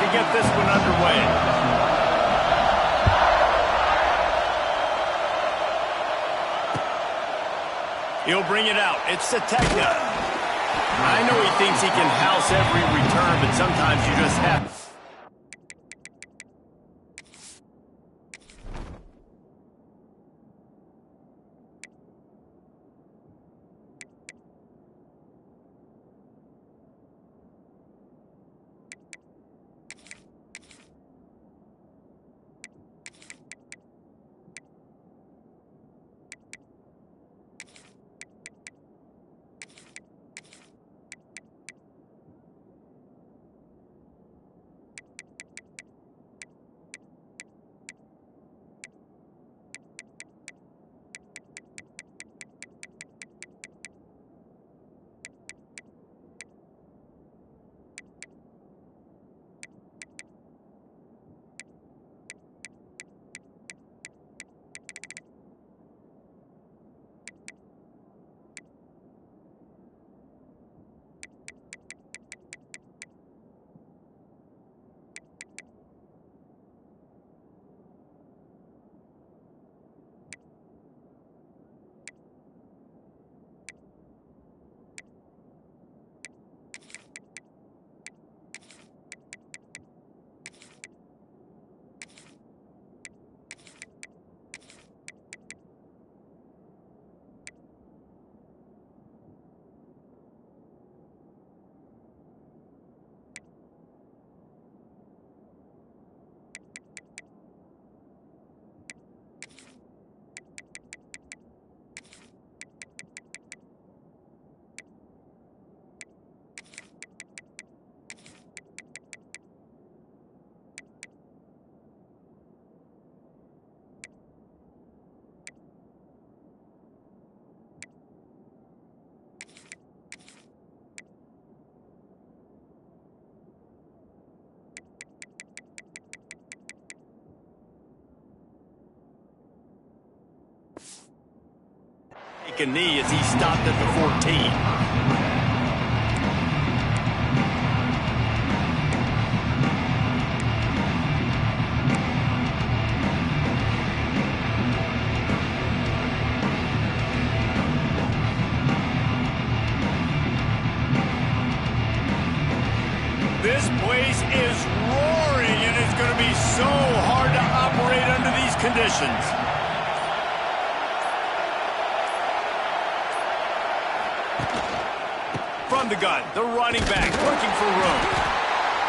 to get this one underway. He'll bring it out. It's the Techna. I know he thinks he can house every return, but sometimes you just have... A knee as he stopped at the 14. This place is roaring, and it's going to be so hard to operate under these conditions. From the gun, the running back looking for room.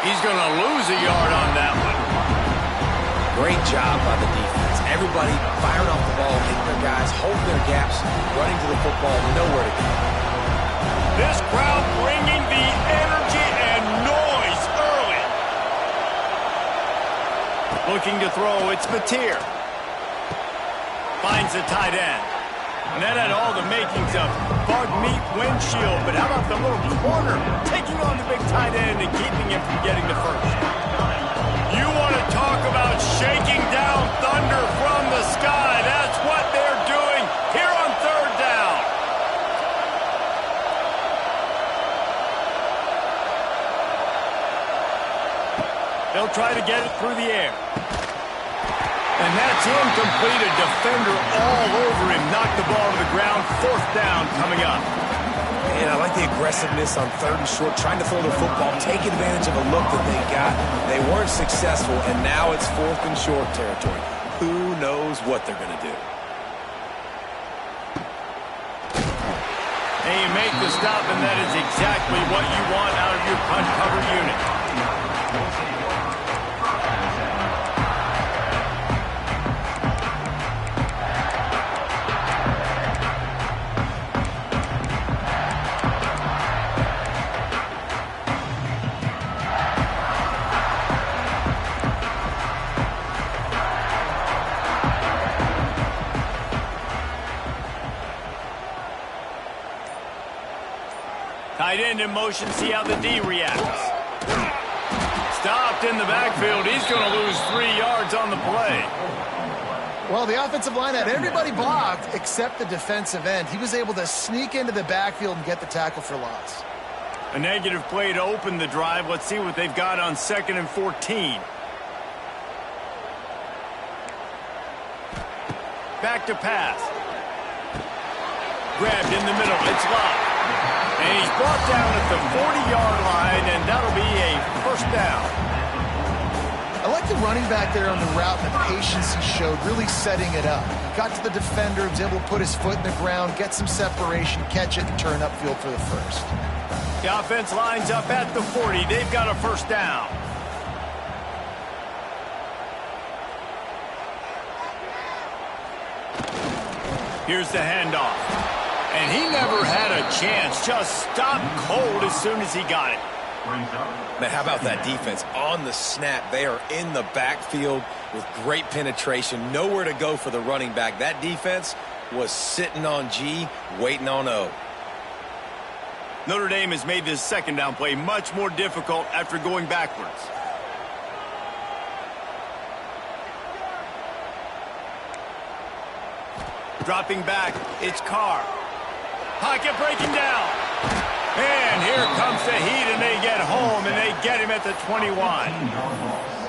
He's going to lose a yard on that one. Great job by the defense. Everybody firing off the ball, hitting their guys, holding their gaps, running to the football, nowhere to go. This crowd bringing the energy and noise early. Looking to throw, it's Mateer. Finds the tight end. And that had all the makings of bug meat windshield, but how about the little corner taking on the big tight end and keeping him from getting the first? You want to talk about shaking down thunder from the sky. That's what they're doing here on third down. They'll try to get it through the air. And that's incomplete. A defender all over him. Knocked the ball to the ground. Fourth down coming up. And I like the aggressiveness on third and short, trying to throw the football, take advantage of a look that they got. They weren't successful, and now it's fourth and short territory. Who knows what they're going to do? And you make the stop, and that is exactly what you want out of your punt cover unit. Tight end in motion, see how the D reacts. Stopped in the backfield. He's going to lose 3 yards on the play. Well, the offensive line had everybody blocked except the defensive end. He was able to sneak into the backfield and get the tackle for loss. A negative play to open the drive. Let's see what they've got on 2nd and 14. Back to pass. Grabbed in the middle. It's locked. And he's brought down at the 40-yard line, and that'll be a first down. I like the running back there on the route and the patience he showed, really setting it up. Got to the defender, was able to put his foot in the ground, get some separation, catch it, and turn upfield for the first. The offense lines up at the 40. They've got a first down. Here's the handoff. And he never had a chance. Just stopped cold as soon as he got it. Man, how about that defense? On the snap, they are in the backfield with great penetration. Nowhere to go for the running back. That defense was sitting on G, waiting on O. Notre Dame has made this second down play much more difficult after going backwards. Dropping back, it's Carr. Pocket breaking down. And here comes the heat, and they get home, and they get him at the 21.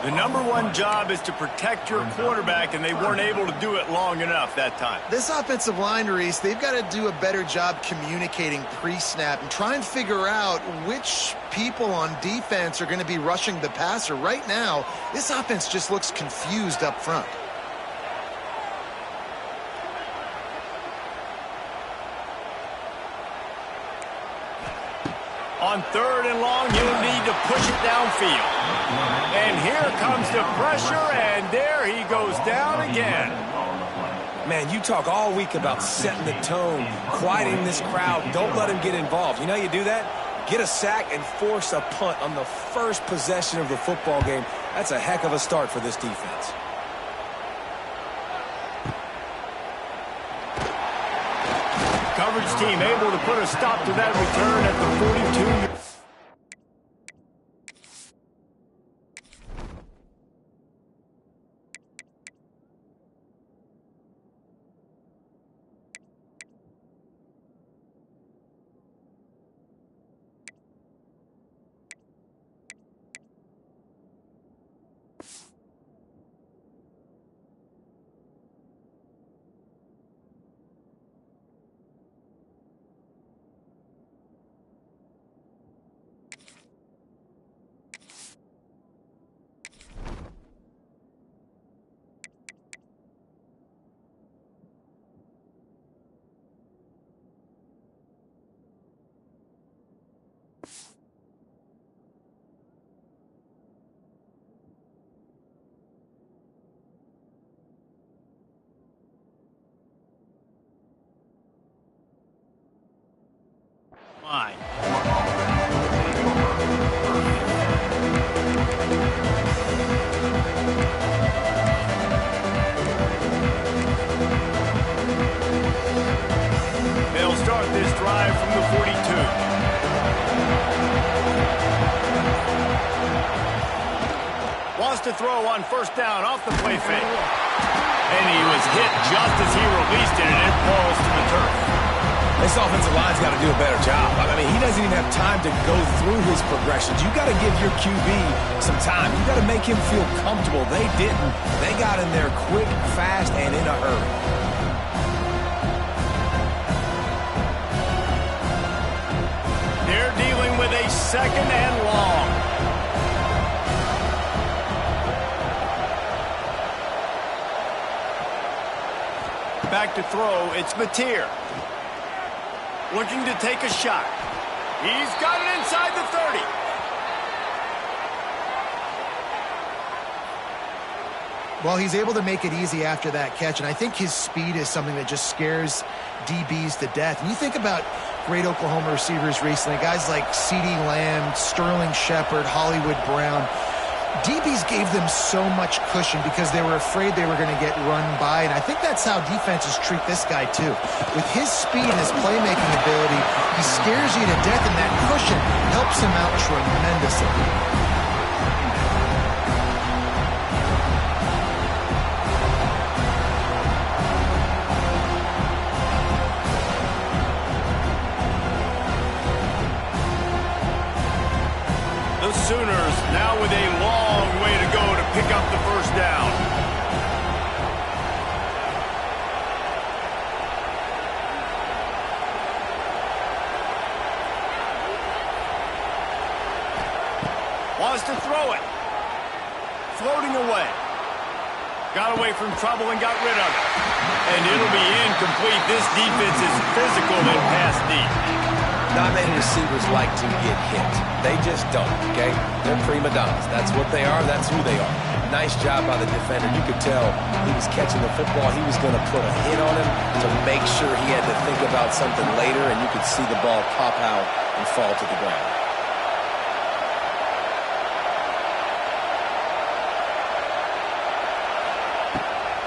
The #1 job is to protect your quarterback, and they weren't able to do it long enough that time. This offensive line, Reese, they've got to do a better job communicating pre-snap and try and figure out which people on defense are going to be rushing the passer. Right now, this offense just looks confused up front. On 3rd and long, you'll need to push it downfield. And here comes the pressure, and there he goes down again. Man, you talk all week about setting the tone, quieting this crowd. Don't let him get involved. You know how you do that? Get a sack and force a punt on the first possession of the football game. That's a heck of a start for this defense. Coverage team able to put a stop to that return at the 42. Fine. They'll start this drive from the 42. Wants to throw on 1st down off the play fake. And he was hit just as he released it, and it falls to the turf. This offensive line's got to do a better job. I mean, he doesn't even have time to go through his progressions. You got to give your QB some time. You got to make him feel comfortable. They didn't. They got in there quick, fast, and in a hurry. They're dealing with a 2nd and long. Back to throw, it's Mateer. Looking to take a shot. He's got it inside the 30. Well, he's able to make it easy after that catch, and I think his speed is something that just scares DBs to death. And you think about great Oklahoma receivers recently, guys like CeeDee Lamb, Sterling Shepard, Hollywood Brown. DBs gave them so much cushion because they were afraid they were going to get run by, and I think that's how defenses treat this guy too. With his speed and his playmaking ability, he scares you to death, and that cushion helps him out tremendously. floating away. Got away from trouble and got rid of it. And it'll be incomplete. This defense is physical and pass deep. Not many receivers like to get hit. They just don't, okay? They're prima donnas. That's what they are. That's who they are. Nice job by the defender. You could tell he was catching the football. He was going to put a hit on him to make sure he had to think about something later, and you could see the ball pop out and fall to the ground.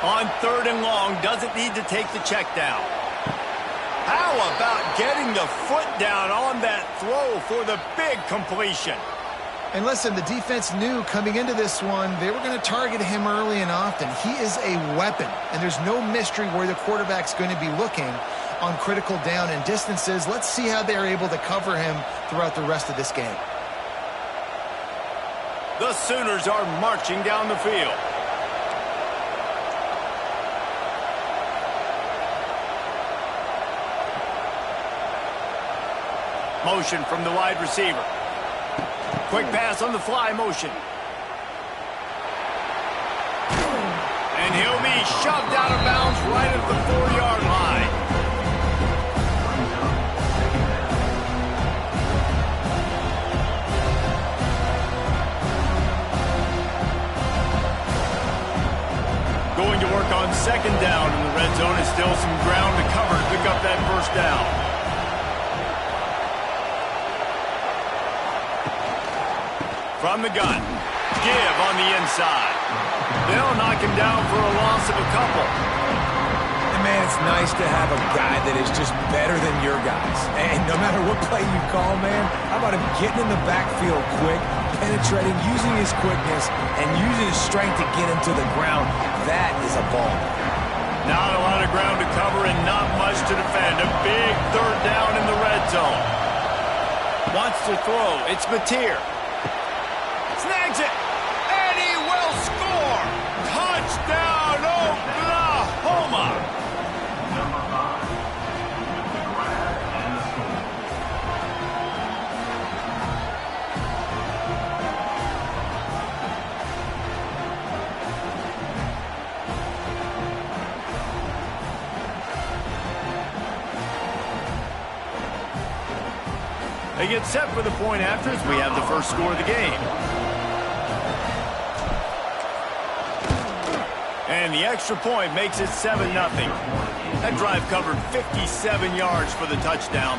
On 3rd and long, doesn't need to take the check down. How about getting the foot down on that throw for the big completion? And listen, the defense knew coming into this one, they were going to target him early and often. He is a weapon, and there's no mystery where the quarterback's going to be looking on critical down and distances. Let's see how they're able to cover him throughout the rest of this game. The Sooners are marching down the field. Motion from the wide receiver. Quick pass on the fly motion. And he'll be shoved out of bounds right at the 4-yard line. Going to work on 2nd down in the red zone. Is still some ground to cover to pick up that 1st down. From the gun, give on the inside. They'll knock him down for a loss of a couple. And man, it's nice to have a guy that is just better than your guys. And no matter what play you call, man, how about him getting in the backfield quick, penetrating, using his quickness, and using his strength to get him to the ground. That is a ball. Not a lot of ground to cover and not much to defend. A big 3rd down in the red zone. Wants to throw. It's Mateer. Snags it, and he will score! Touchdown, Oklahoma! They get set for the point after as we have the first score of the game. And the extra point makes it 7-0. That drive covered 57 yards for the touchdown.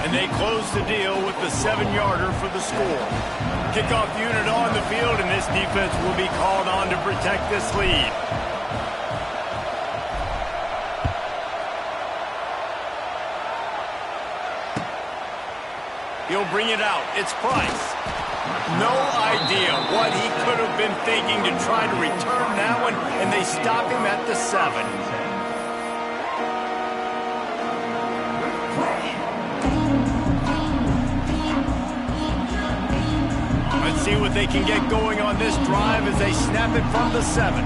And they close the deal with the 7-yarder for the score. Kickoff unit on the field, and this defense will be called on to protect this lead. He'll bring it out. It's Price. No idea what he could have been thinking to try to return that one, and they stop him at the 7. Let's see what they can get going on this drive as they snap it from the 7.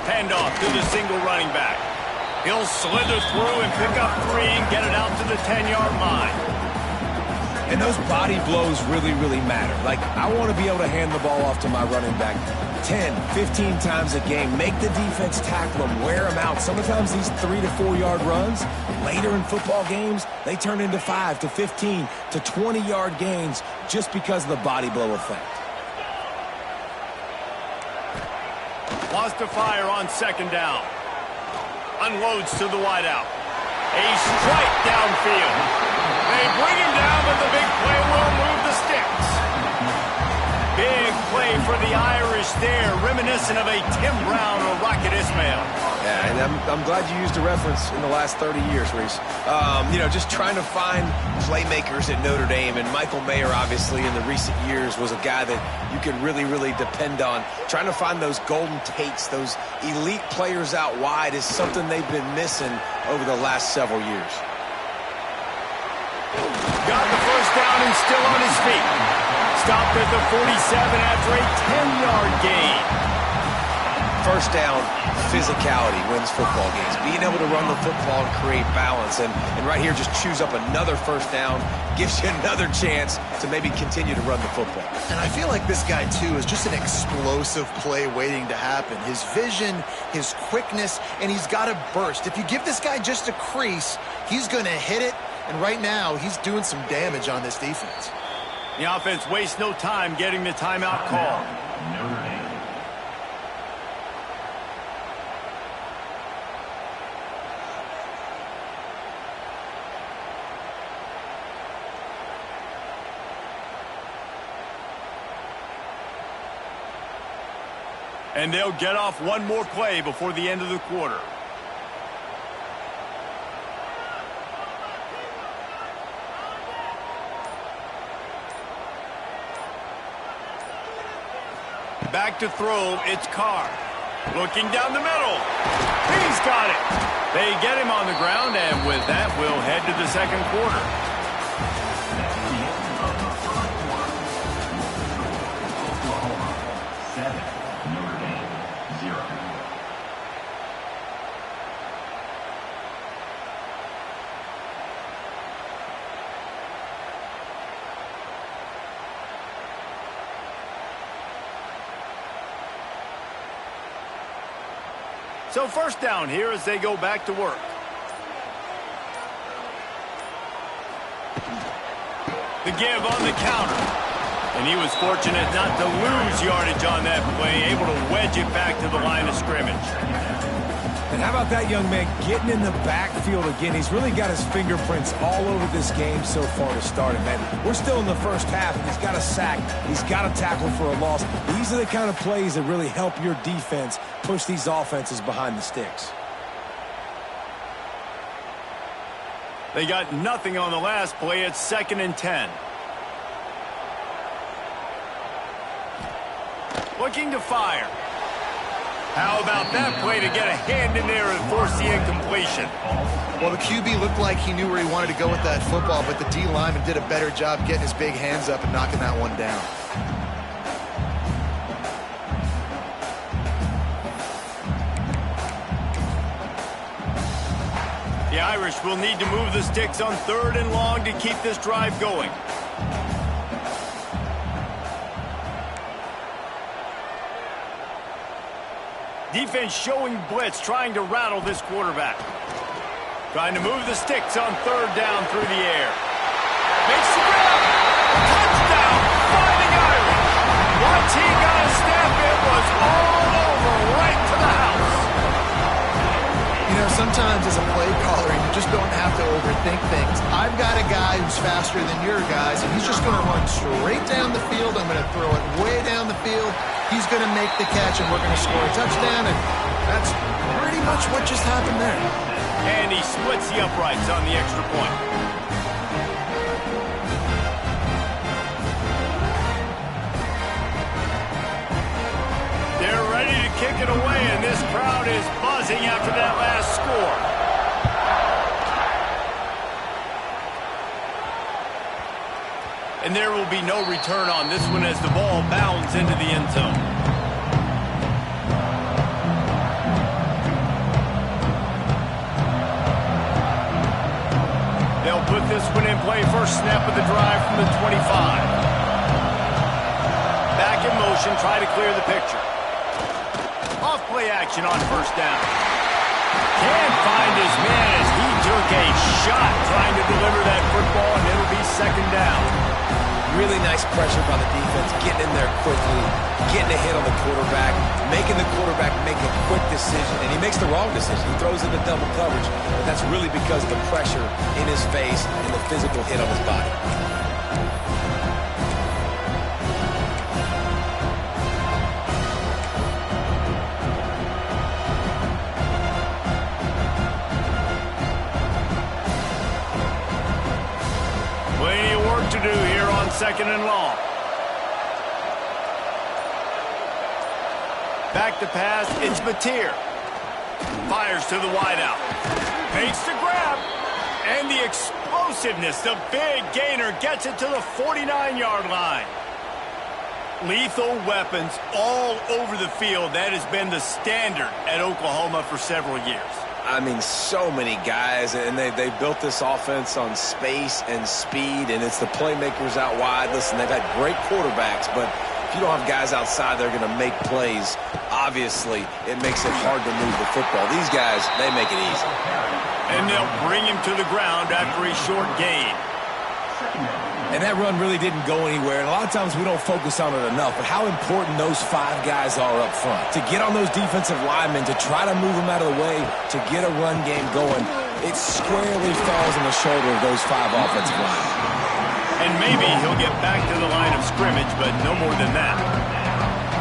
Handoff to the single running back. He'll slither through and pick up 3 and get it out to the 10-yard line. And those body blows really, really matter. Like, I want to be able to hand the ball off to my running back 10, 15 times a game. Make the defense tackle them, wear them out. Sometimes these 3 to 4 yard runs, later in football games, they turn into 5 to 15 to 20-yard gains just because of the body blow effect. Wants to fire on 2nd down. Unloads to the wideout. A strike downfield. They bring him down, but the big play will move the sticks. Big play for the Irish there, reminiscent of a Tim Brown or Rocket Ismail. Yeah, and I'm glad you used a reference in the last 30 years, Reese. You know, just trying to find playmakers at Notre Dame, and Michael Mayer, obviously, in the recent years, was a guy that you could really, really depend on. Trying to find those golden takes, those elite players out wide is something they've been missing over the last several years. Got the 1st down and still on his feet. Stopped at the 47 after a 10-yard gain. First down, physicality wins football games. Being able to run the football and create balance. And right here, just choose up another first down, gives you another chance to maybe continue to run the football. And I feel like this guy, too, is just an explosive play waiting to happen. His vision, his quickness, and he's got a burst. If you give this guy just a crease, he's going to hit it. And right now, he's doing some damage on this defense. The offense wastes no time getting the timeout call. And they'll get off one more play before the end of the quarter. Back to throw, it's Carr. Looking down the middle. He's got it. They get him on the ground, and with that, we'll head to the second quarter. So first down here as they go back to work. The give on the counter. And he was fortunate not to lose yardage on that play, able to wedge it back to the line of scrimmage. And how about that young man getting in the backfield again? He's really got his fingerprints all over this game so far to start it, man. We're still in the first half, and he's got a sack. He's got a tackle for a loss. These are the kind of plays that really help your defense push these offenses behind the sticks. They got nothing on the last play. It's 2nd and 10. Looking to fire. How about that play to get a hand in there and force the incompletion? Well, the QB looked like he knew where he wanted to go with that football, but the D lineman did a better job getting his big hands up and knocking that one down. The Irish will need to move the sticks on 3rd and long to keep this drive going. Defense showing blitz, trying to rattle this quarterback. Trying to move the sticks on 3rd down through the air. Makes the grab. Touchdown, Fighting Irish. Once he got a snap, it was all over, right to the house. You know, sometimes as a play caller, you just don't have to overthink things. I've got a guy who's faster than your guys, and he's just going to run straight down the field. I'm going to throw it way down the field. He's going to make the catch, and we're going to score a touchdown, and that's pretty much what just happened there. And he splits the uprights on the extra point. They're ready to kick it away, and this crowd is buzzing after that last score. And there will be no return on this one as the ball bounds into the end zone. They'll put this one in play. First snap of the drive from the 25. Back in motion, try to clear the picture. Off play action on first down. Can't find his man as he took a shot trying to deliver that football, and it'll be 2nd down. Really nice pressure by the defense, getting in there quickly, getting a hit on the quarterback, making the quarterback make a quick decision, and he makes the wrong decision. He throws into double coverage, but that's really because of the pressure in his face and the physical hit on his body. Plenty of work to do here on 2nd and long. Back to pass, it's Mateer. Fires to the wideout. Makes the grab. And the explosiveness, the big gainer gets it to the 49-yard line. Lethal weapons all over the field. That has been the standard at Oklahoma for several years. I mean, so many guys, and they built this offense on space and speed, and it's the playmakers out wide. Listen, they've had great quarterbacks, but if you don't have guys outside that are going to make plays, obviously it makes it hard to move the football. These guys, they make it easy. And they'll bring him to the ground after a short gain. And that run really didn't go anywhere, and a lot of times we don't focus on it enough, but how important those 5 guys are up front. To get on those defensive linemen, to try to move them out of the way, to get a run game going, it squarely falls on the shoulder of those 5 offensive linemen. And maybe he'll get back to the line of scrimmage, but no more than that.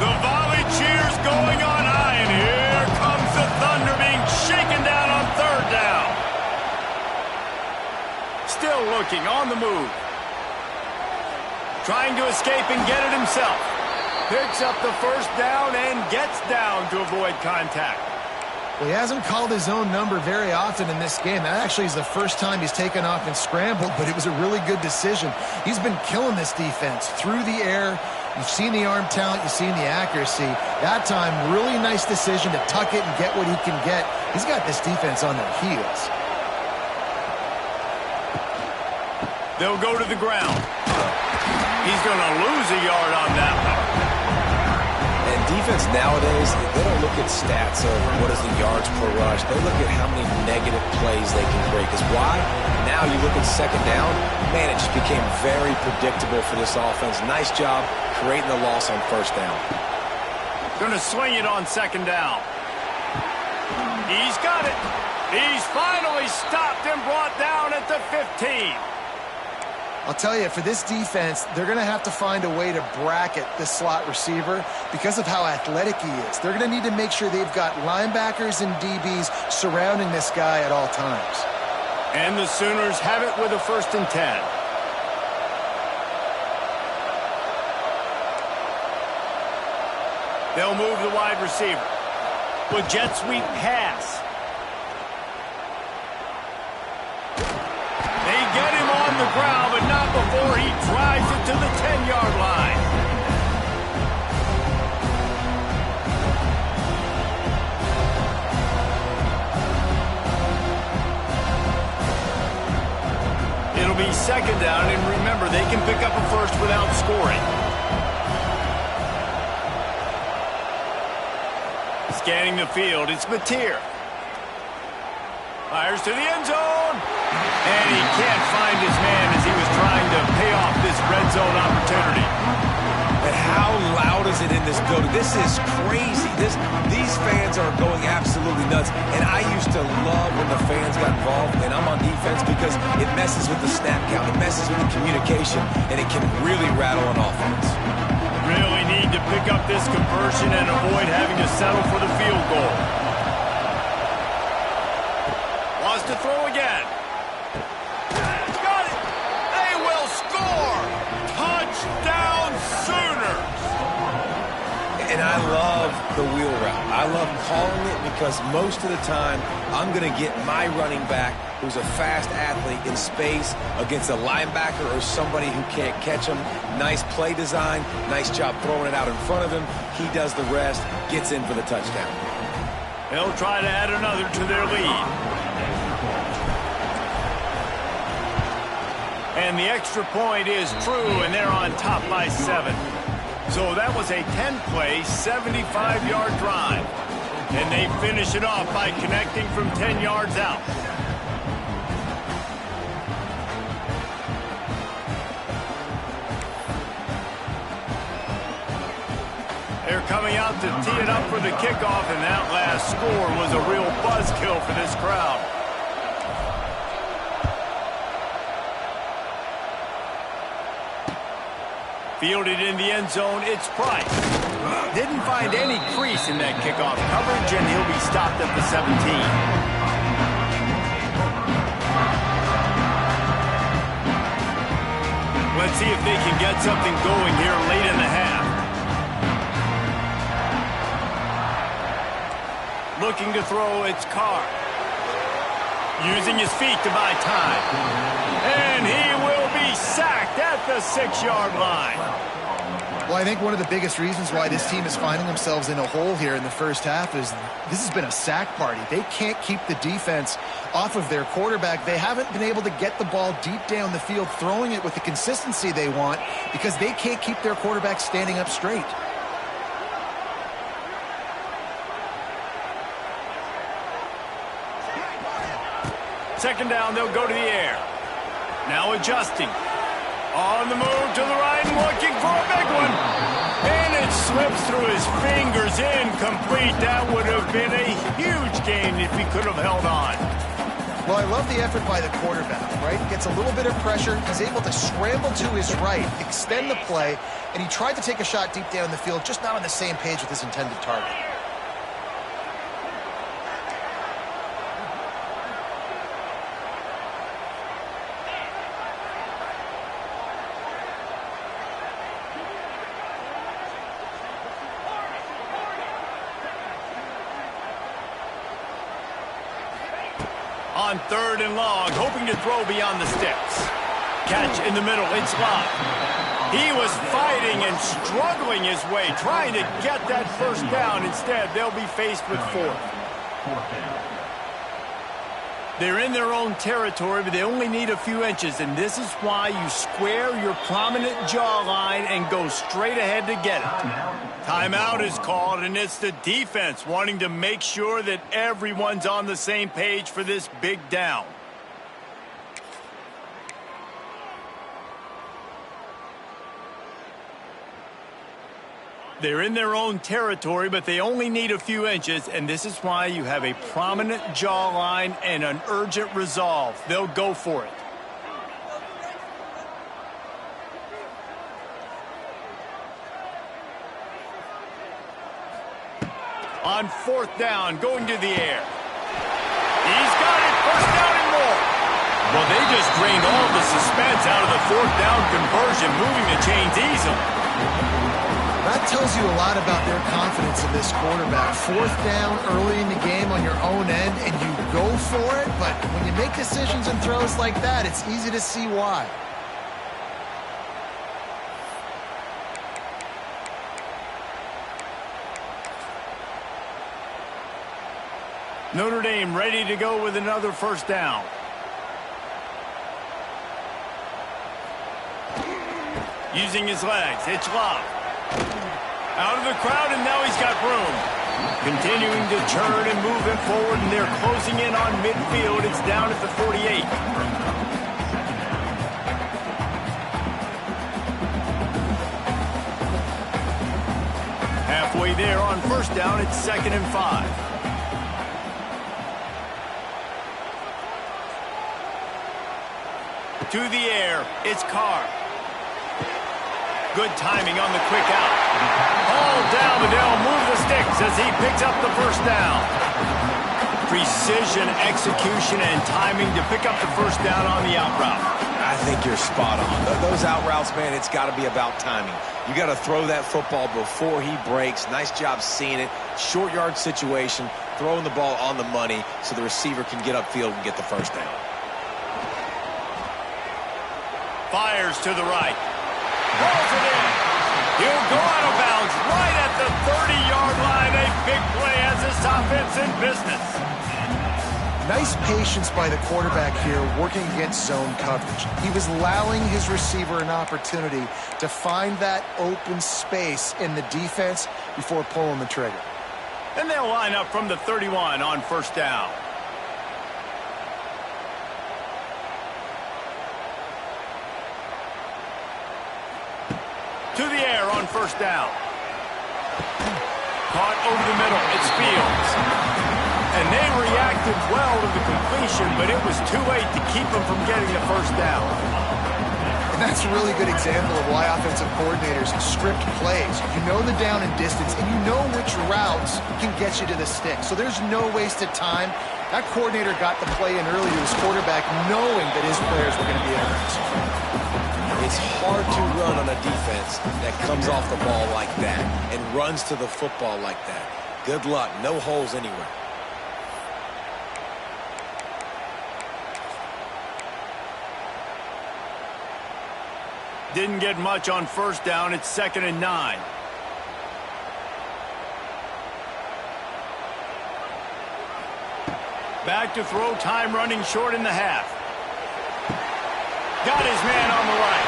The volley cheers going on high, and here comes the Thunder being shaken down on 3rd down. Still looking on the move. Trying to escape and get it himself. Picks up the 1st down and gets down to avoid contact. Well, he hasn't called his own number very often in this game. That actually is the first time he's taken off and scrambled, but it was a really good decision. He's been killing this defense through the air. You've seen the arm talent, you've seen the accuracy. That time, really nice decision to tuck it and get what he can get. He's got this defense on their heels. They'll go to the ground. He's going to lose a yard on that one. And defense nowadays, they don't look at stats of what is the yards per rush. They look at how many negative plays they can create. Because why? Now you look at 2nd down, man, it just became very predictable for this offense. Nice job creating the loss on 1st down. Going to swing it on 2nd down. He's got it. He's finally stopped and brought down at the 15. I'll tell you, for this defense, they're going to have to find a way to bracket this slot receiver because of how athletic he is. They're going to need to make sure they've got linebackers and DBs surrounding this guy at all times. And the Sooners have it with a 1st and 10. They'll move the wide receiver. With jet sweep pass. They get him on the ground, but not before he drives it to the 10-yard line. It'll be 2nd down, and remember, they can pick up a 1st without scoring. Scanning the field, it's Mateer. Fires to the end zone. And he can't find his man as he was trying to pay off this red zone opportunity. And how loud is it in this building? This is crazy. These fans are going absolutely nuts. And I used to love when the fans got involved, and I'm on defense because it messes with the snap count. It messes with the communication, and it can really rattle an offense. Really need to pick up this conversion and avoid having to settle for the field goal. Wants to throw again. Got it. They will score. Touchdown Sooners. And I love the wheel route. I love calling it because most of the time I'm going to get my running back, who's a fast athlete, in space against a linebacker or somebody who can't catch him. Nice play design, nice job throwing it out in front of him. He does the rest, gets in for the touchdown. They'll try to add another to their lead. And the extra point is true, and they're on top by 7. So that was a 10-play, 75-yard drive. And they finish it off by connecting from 10 yards out. They're coming out to tee it up for the kickoff, and that last score was a real buzzkill for this crowd. Fielded in the end zone, it's Price. Didn't find any crease in that kickoff coverage, and he'll be stopped at the 17. Let's see if they can get something going here late in the half. Looking to throw, it's Carr. Using his feet to buy time. And he will be sacked at the 6-yard line. Well, I think one of the biggest reasons why this team is finding themselves in a hole here in the first half is this has been a sack party. They can't keep the defense off of their quarterback. They haven't been able to get the ball deep down the field, throwing it with the consistency they want because they can't keep their quarterback standing up straight. Second down, they'll go to the air. Now adjusting. On the move to the right and looking for a big one. And it slips through his fingers, incomplete. That would have been a huge gain if he could have held on. Well, I love the effort by the quarterback, right? Gets a little bit of pressure. He's able to scramble to his right, extend the play, and he tried to take a shot deep down the field, just not on the same page with his intended target. On third and long, hoping to throw beyond the sticks. Catch in the middle, it's locked. He was fighting and struggling his way, trying to get that first down. Instead, they'll be faced with fourth. They're in their own territory, but they only need a few inches, and this is why you square your prominent jawline and go straight ahead to get it. Timeout is called, and it's the defense wanting to make sure that everyone's on the same page for this big down. They're in their own territory, but they only need a few inches, and this is why you have a prominent jawline and an urgent resolve. They'll go for it. On fourth down, going to the air. He's got it, first down and more. Well, they just drained all the suspense out of the fourth down conversion, moving the chains easily. That tells you a lot about their confidence in this quarterback. Fourth down early in the game on your own end, and you go for it, but when you make decisions and throws like that, it's easy to see why. Notre Dame ready to go with another first down. Using his legs, it's locked. Out of the crowd, and now he's got room. Continuing to turn and move it forward, and they're closing in on midfield. It's down at the 48. Halfway there on first down, it's 2nd and 5. To the air, it's Carr. Good timing on the quick out. All down, but they'll move the sticks as he picks up the first down. Precision, execution, and timing to pick up the first down on the out route. I think you're spot on. Those out routes, man, it's got to be about timing. You got to throw that football before he breaks. Nice job seeing it. Short yard situation, throwing the ball on the money so the receiver can get upfield and get the first down. Fires to the right. Rolls it in. He'll go out of bounds right at the 30-yard line. A big play as this offense in business. Nice patience by the quarterback here working against zone coverage. He was allowing his receiver an opportunity to find that open space in the defense before pulling the trigger. And they'll line up from the 31 on first down. To the air on first down. Caught over the middle. It's Fields. And they reacted well to the completion, but it was too late to keep them from getting the first down. And that's a really good example of why offensive coordinators script plays. You know the down and distance, and you know which routes can get you to the stick. So there's no wasted time. That coordinator got the play in early to his quarterback knowing that his players were going to be interested. It's hard to run on a defense that comes off the ball like that and runs to the football like that. Good luck. No holes anywhere. Didn't get much on first down. It's 2nd and 9. Back to throw, time running short in the half. Got his man on the right.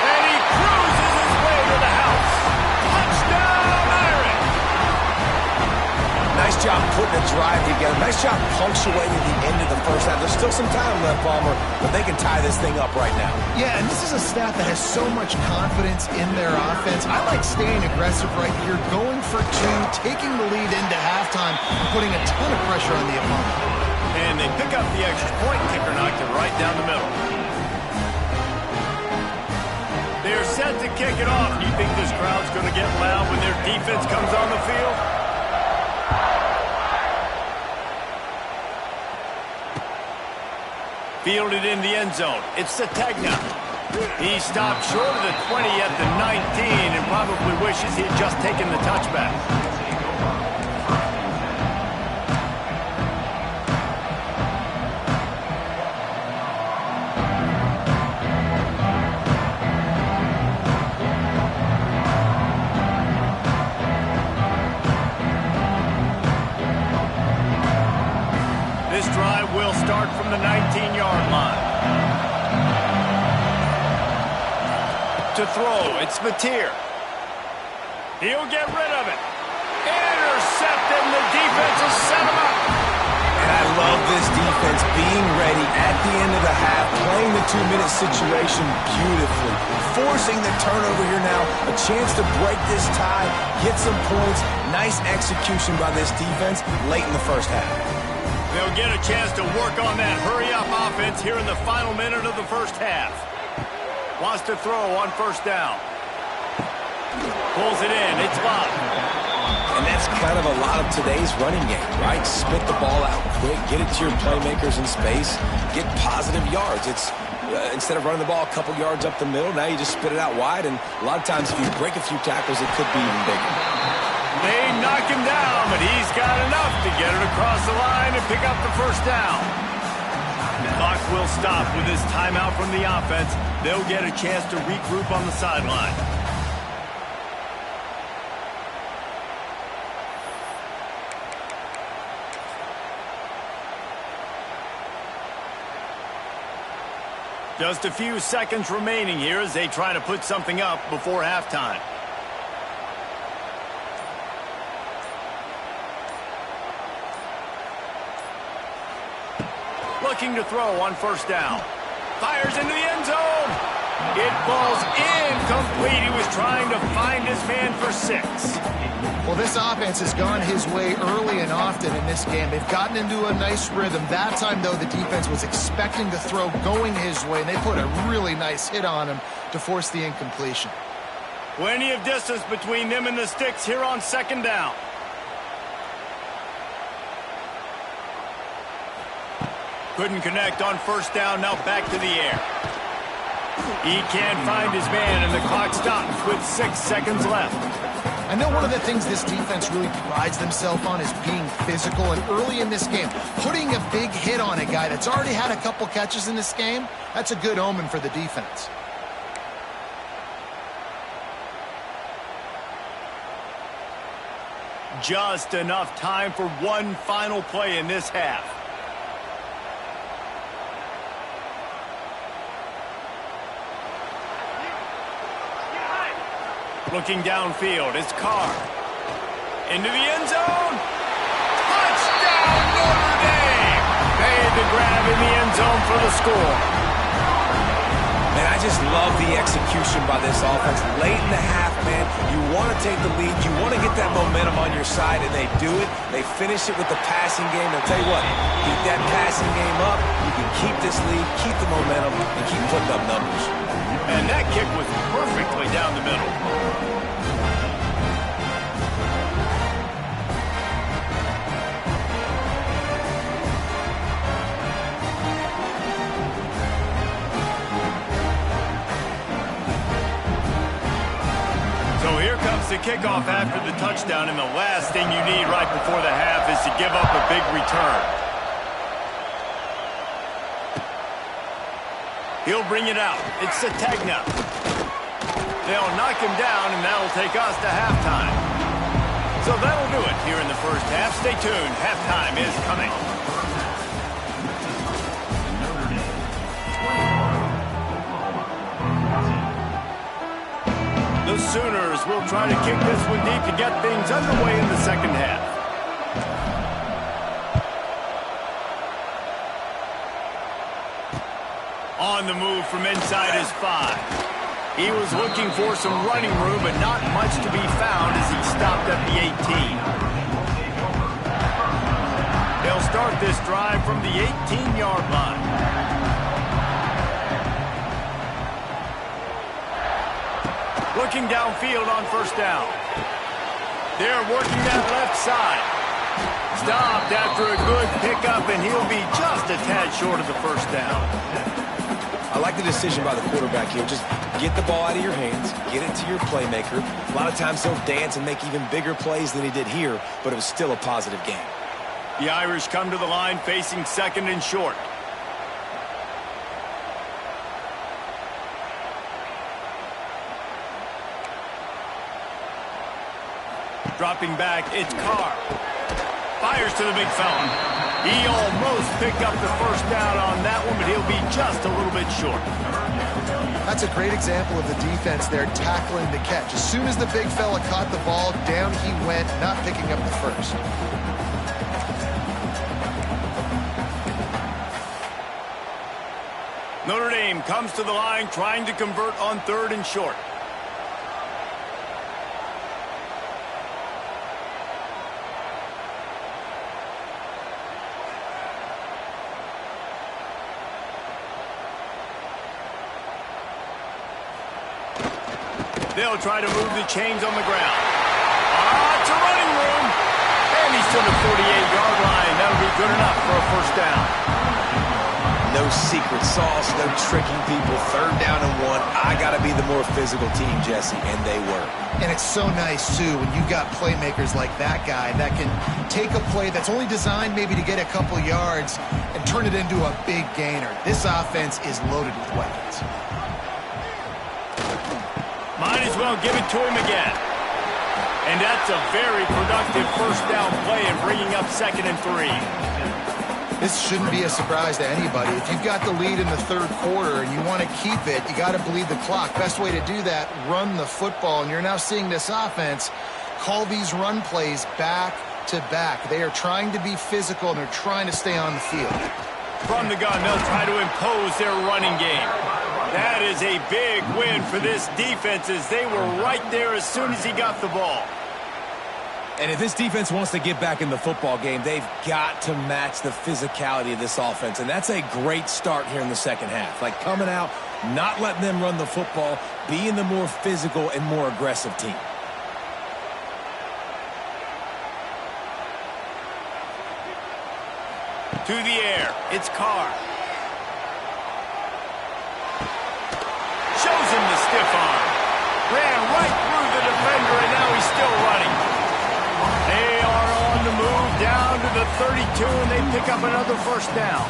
And he cruises his way to the house. Touchdown, Irish! Nice job putting a drive together. Nice job punctuating the end of the first half. There's still some time left, Palmer, but they can tie this thing up right now. Yeah, and this is a staff that has so much confidence in their offense. I like staying aggressive right here, going for two, taking the lead into halftime, putting a ton of pressure on the opponent. And they pick up the extra point. Kicker knocked it right down the middle. They're set to kick it off. Do you think this crowd's going to get loud when their defense comes on the field? Fielded in the end zone. It's Packlj6. He stopped short of the 20 at the 19 and probably wishes he had just taken the touchback. This drive will start from the 19-yard line. To throw, it's Mateer. He'll get rid of it. Intercepted, and the defense will set him up. And I love this defense being ready at the end of the half, playing the 2-minute situation beautifully, forcing the turnover here now, a chance to break this tie, get some points. Nice execution by this defense late in the first half. They'll get a chance to work on that hurry-up offense here in the final minute of the first half. Wants to throw on first down. Pulls it in. It's locked. And that's kind of a lot of today's running game, right? Spit the ball out quick, get it to your playmakers in space, get positive yards. It's instead of running the ball a couple yards up the middle, now you just spit it out wide, and a lot of times if you break a few tackles, it could be even bigger. They knock him down, but he's got enough to get it across the line and pick up the first down. Clock will stop with this timeout from the offense. They'll get a chance to regroup on the sideline. Just a few seconds remaining here as they try to put something up before halftime. Looking to throw on first down. Fires into the end zone. It falls incomplete. He was trying to find his man for 6. Well, this offense has gone his way early and often in this game. They've gotten into a nice rhythm. That time, though, the defense was expecting the throw going his way, and they put a really nice hit on him to force the incompletion. Plenty of distance between them and the sticks here on second down. Couldn't connect on first down, now back to the air. He can't find his man, and the clock stops with 6 seconds left. I know one of the things this defense really prides themselves on is being physical, and early in this game, putting a big hit on a guy that's already had a couple catches in this game, that's a good omen for the defense. Just enough time for one final play in this half. Looking downfield, it's Carr. Into the end zone. Touchdown, Notre Dame! They had the grab in the end zone for the score. Man, I just love the execution by this offense. Late in the half, man, you want to take the lead. You want to get that momentum on your side, and they do it. They finish it with the passing game. I'll tell you what, keep that passing game up. You can keep this lead, keep the momentum, and keep putting up numbers. And that kick was perfectly down the middle. So here comes the kickoff after the touchdown, and the last thing you need right before the half is to give up a big return. He'll bring it out. It's Packlj6. They'll knock him down, and that'll take us to halftime. So that'll do it here in the first half. Stay tuned. Halftime is coming. The Sooners will try to kick this one deep to get things underway in the second half. On the move from inside his 5. He was looking for some running room, but not much to be found as he stopped at the 18. They'll start this drive from the 18-yard line. Looking downfield on first down. They're working that left side. Stopped after a good pickup, and he'll be just a tad short of the first down. I like the decision by the quarterback here. Just get the ball out of your hands, get it to your playmaker. A lot of times he'll dance and make even bigger plays than he did here, but it was still a positive game. The Irish come to the line facing second and short. Dropping back, it's Carr. Fires to the big fella. He almost picked up the first down on that one, but he'll be just a little bit short. That's a great example of the defense there tackling the catch. As soon as the big fella caught the ball, down he went, not picking up the first. Notre Dame comes to the line trying to convert on third and short. They'll try to move the chains on the ground. It's a running room. And he's to the 48-yard line. That'll be good enough for a first down. No secret sauce, no tricking people. Third down and 1. I got to be the more physical team, Jesse, and they were. And it's so nice, too, when you've got playmakers like that guy that can take a play that's only designed maybe to get a couple yards and turn it into a big gainer. This offense is loaded with weapons. Might as well give it to him again. And that's a very productive first down play and bringing up 2nd and 3. This shouldn't be a surprise to anybody. If you've got the lead in the third quarter and you want to keep it, you got to bleed the clock. Best way to do that, run the football. And you're now seeing this offense call these run plays back to back. They are trying to be physical and they're trying to stay on the field. From the gun, they'll try to impose their running game. That is a big win for this defense as they were right there as soon as he got the ball. And if this defense wants to get back in the football game, they've got to match the physicality of this offense. And that's a great start here in the second half. Like coming out, not letting them run the football, being the more physical and more aggressive team. To the air, it's Carr. Shows him the stiff arm. Ran right through the defender, and now he's still running. They are on the move down to the 32, and they pick up another first down.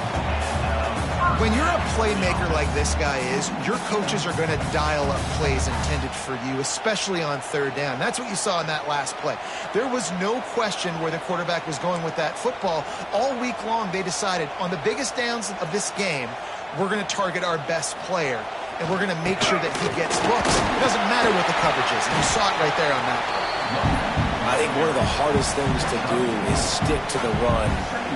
When you're a playmaker like this guy is, your coaches are going to dial up plays intended for you, especially on third down. That's what you saw in that last play. There was no question where the quarterback was going with that football. All week long, they decided on the biggest downs of this game, we're going to target our best player, and we're going to make sure that he gets looks. It doesn't matter what the coverage is, and you saw it right there on that play. I think one of the hardest things to do is stick to the run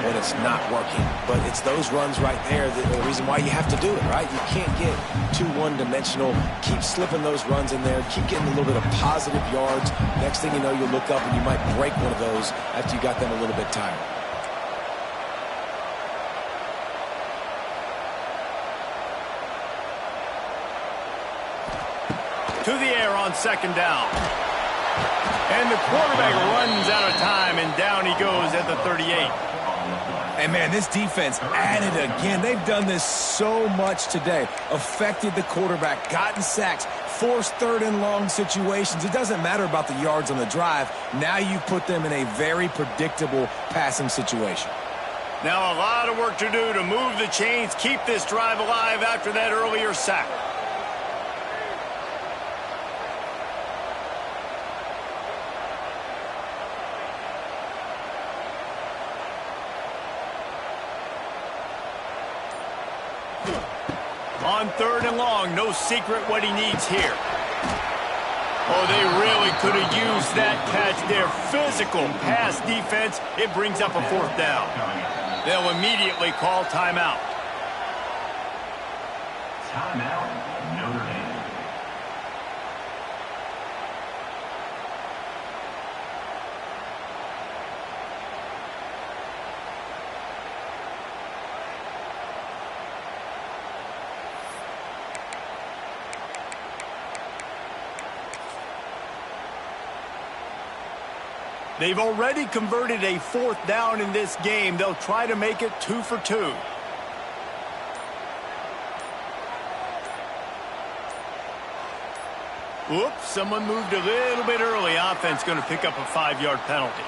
when it's not working. But it's those runs right there that are the reason why you have to do it, right? You can't get too one-dimensional. Keep slipping those runs in there. Keep getting a little bit of positive yards. Next thing you know, you'll look up and you might break one of those after you got them a little bit tired. To the air on second down. And the quarterback runs out of time, and down he goes at the 38. And, man, this defense at it again. They've done this so much today. Affected the quarterback, gotten sacks, forced third and long situations. It doesn't matter about the yards on the drive. Now you put them in a very predictable passing situation. Now a lot of work to do to move the chains, keep this drive alive after that earlier sack. On 3rd and long, no secret what he needs here. Oh, they really could have used that catch there. Physical pass defense. It brings up a 4th down. They'll immediately call timeout. Timeout, Notre Dame. They've already converted a 4th down in this game. They'll try to make it 2 for 2. Whoops, someone moved a little bit early. Offense going to pick up a 5-yard penalty.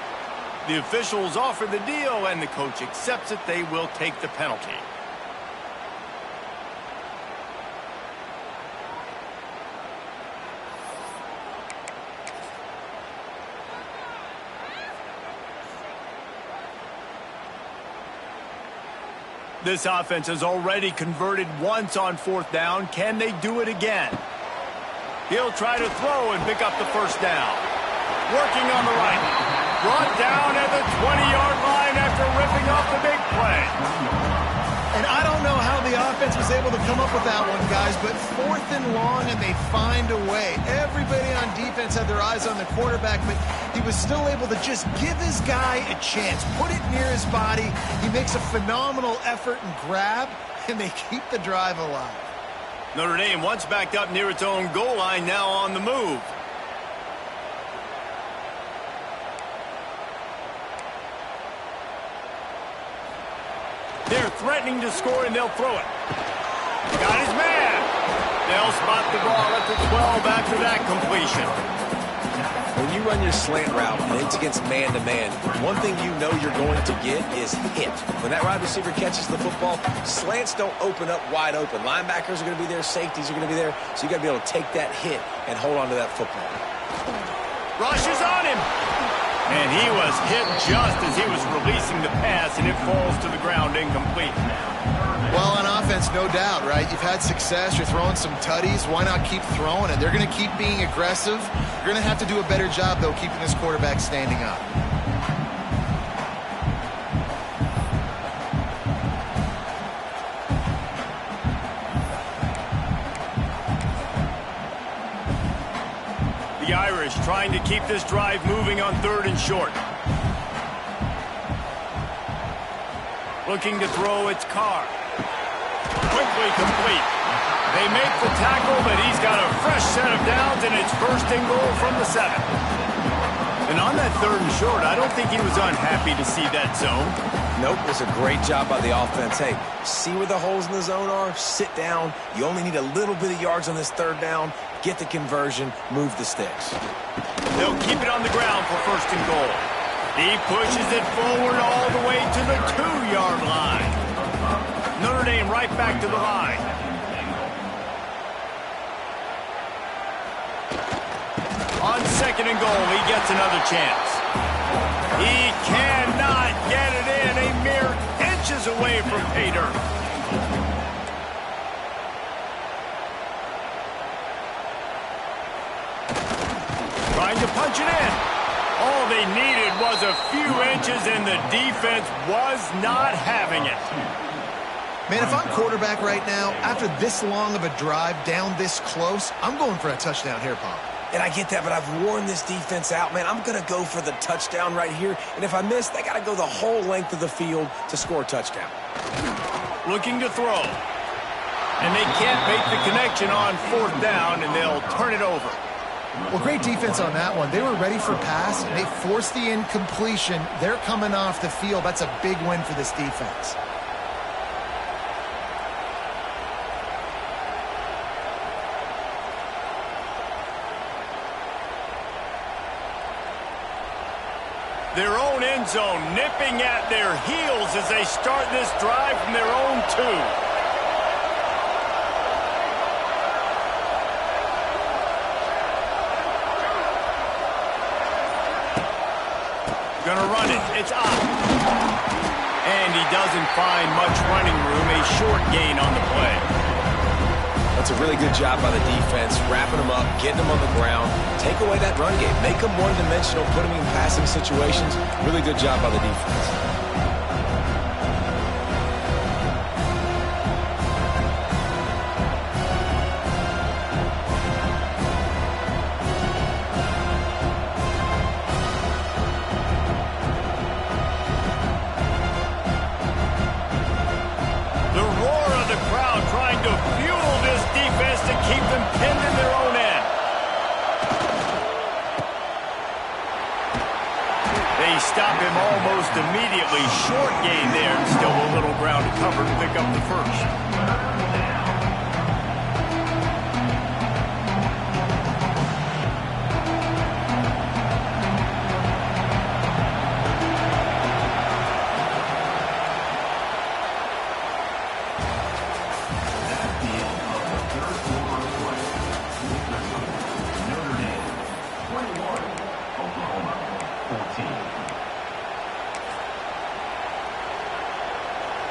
The officials offer the deal, and the coach accepts it. They will take the penalty. This offense has already converted once on 4th down. Can they do it again? He'll try to throw and pick up the 1st down. Working on the right. Brought down at the 20-yard line after ripping off the big play. And I don't know how the offense was able to come up with that one, guys, but 4th and long, and they find a way. Everybody on defense had their eyes on the quarterback, but he was still able to just give his guy a chance, put it near his body. He makes a phenomenal effort and grab, and they keep the drive alive. Notre Dame once backed up near its own goal line, now on the move. They're threatening to score, and they'll throw it. Got his man. They'll spot the ball at the 12 after that completion. When you run your slant route and it's against man-to-man, one thing you know you're going to get is hit. When that wide receiver catches the football, slants don't open up wide open. Linebackers are going to be there. Safeties are going to be there. So you got to be able to take that hit and hold on to that football. Rushes on him. And he was hit just as he was releasing the pass, and it falls to the ground incomplete. Well, on offense, no doubt, right? You've had success. You're throwing some tutties. Why not keep throwing it? They're going to keep being aggressive. You're going to have to do a better job, though, keeping this quarterback standing up. The Irish trying to keep this drive moving on 3rd and short. Looking to throw, it's Carr. Quickly complete. They make the tackle, but he's got a fresh set of downs, and it's 1st and goal from the 7. And on that 3rd and short, I don't think he was unhappy to see that zone. Nope, it's a great job by the offense. Hey, see where the holes in the zone are? Sit down. You only need a little bit of yards on this 3rd down. Get the conversion, move the sticks. They'll keep it on the ground for 1st and goal. He pushes it forward all the way to the 2-yard line. Notre Dame right back to the line. On 2nd and goal, he gets another chance. He cannot get it in, a mere inches away from pay dirt. Trying to punch it in. All they needed was a few inches, and the defense was not having it. Man, if I'm quarterback right now, after this long of a drive down this close, I'm going for a touchdown here, Paul. And I get that, but I've worn this defense out, man. I'm going to go for the touchdown right here. And if I miss, they got to go the whole length of the field to score a touchdown. Looking to throw. And they can't make the connection on 4th down, and they'll turn it over. Well, great defense on that one. They were ready for pass, and they forced the incompletion. They're coming off the field. That's a big win for this defense. Their own end zone nipping at their heels as they start this drive from their own 2. Gonna run it. It's out. And he doesn't find much running room, a short gain on the play. That's a really good job by the defense, wrapping them up, getting them on the ground, take away that run game, make them one-dimensional, put them in passing situations. Really good job by the defense. Stop him almost immediately. Short gain there, and still a little ground to cover to pick up the first.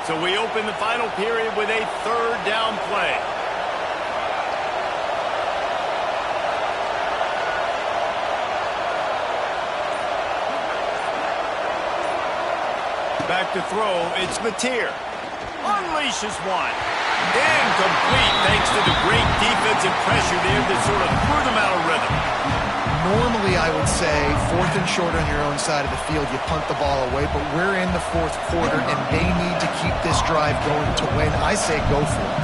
So we open the final period with a third down play. Back to throw, it's Mateer. Unleashes one. Incomplete thanks to the great defensive pressure there that sort of threw them out of rhythm. Normally, I would say, 4th and short on your own side of the field, you punt the ball away, but we're in the 4th quarter, and they need to keep this drive going to win. I say go for it.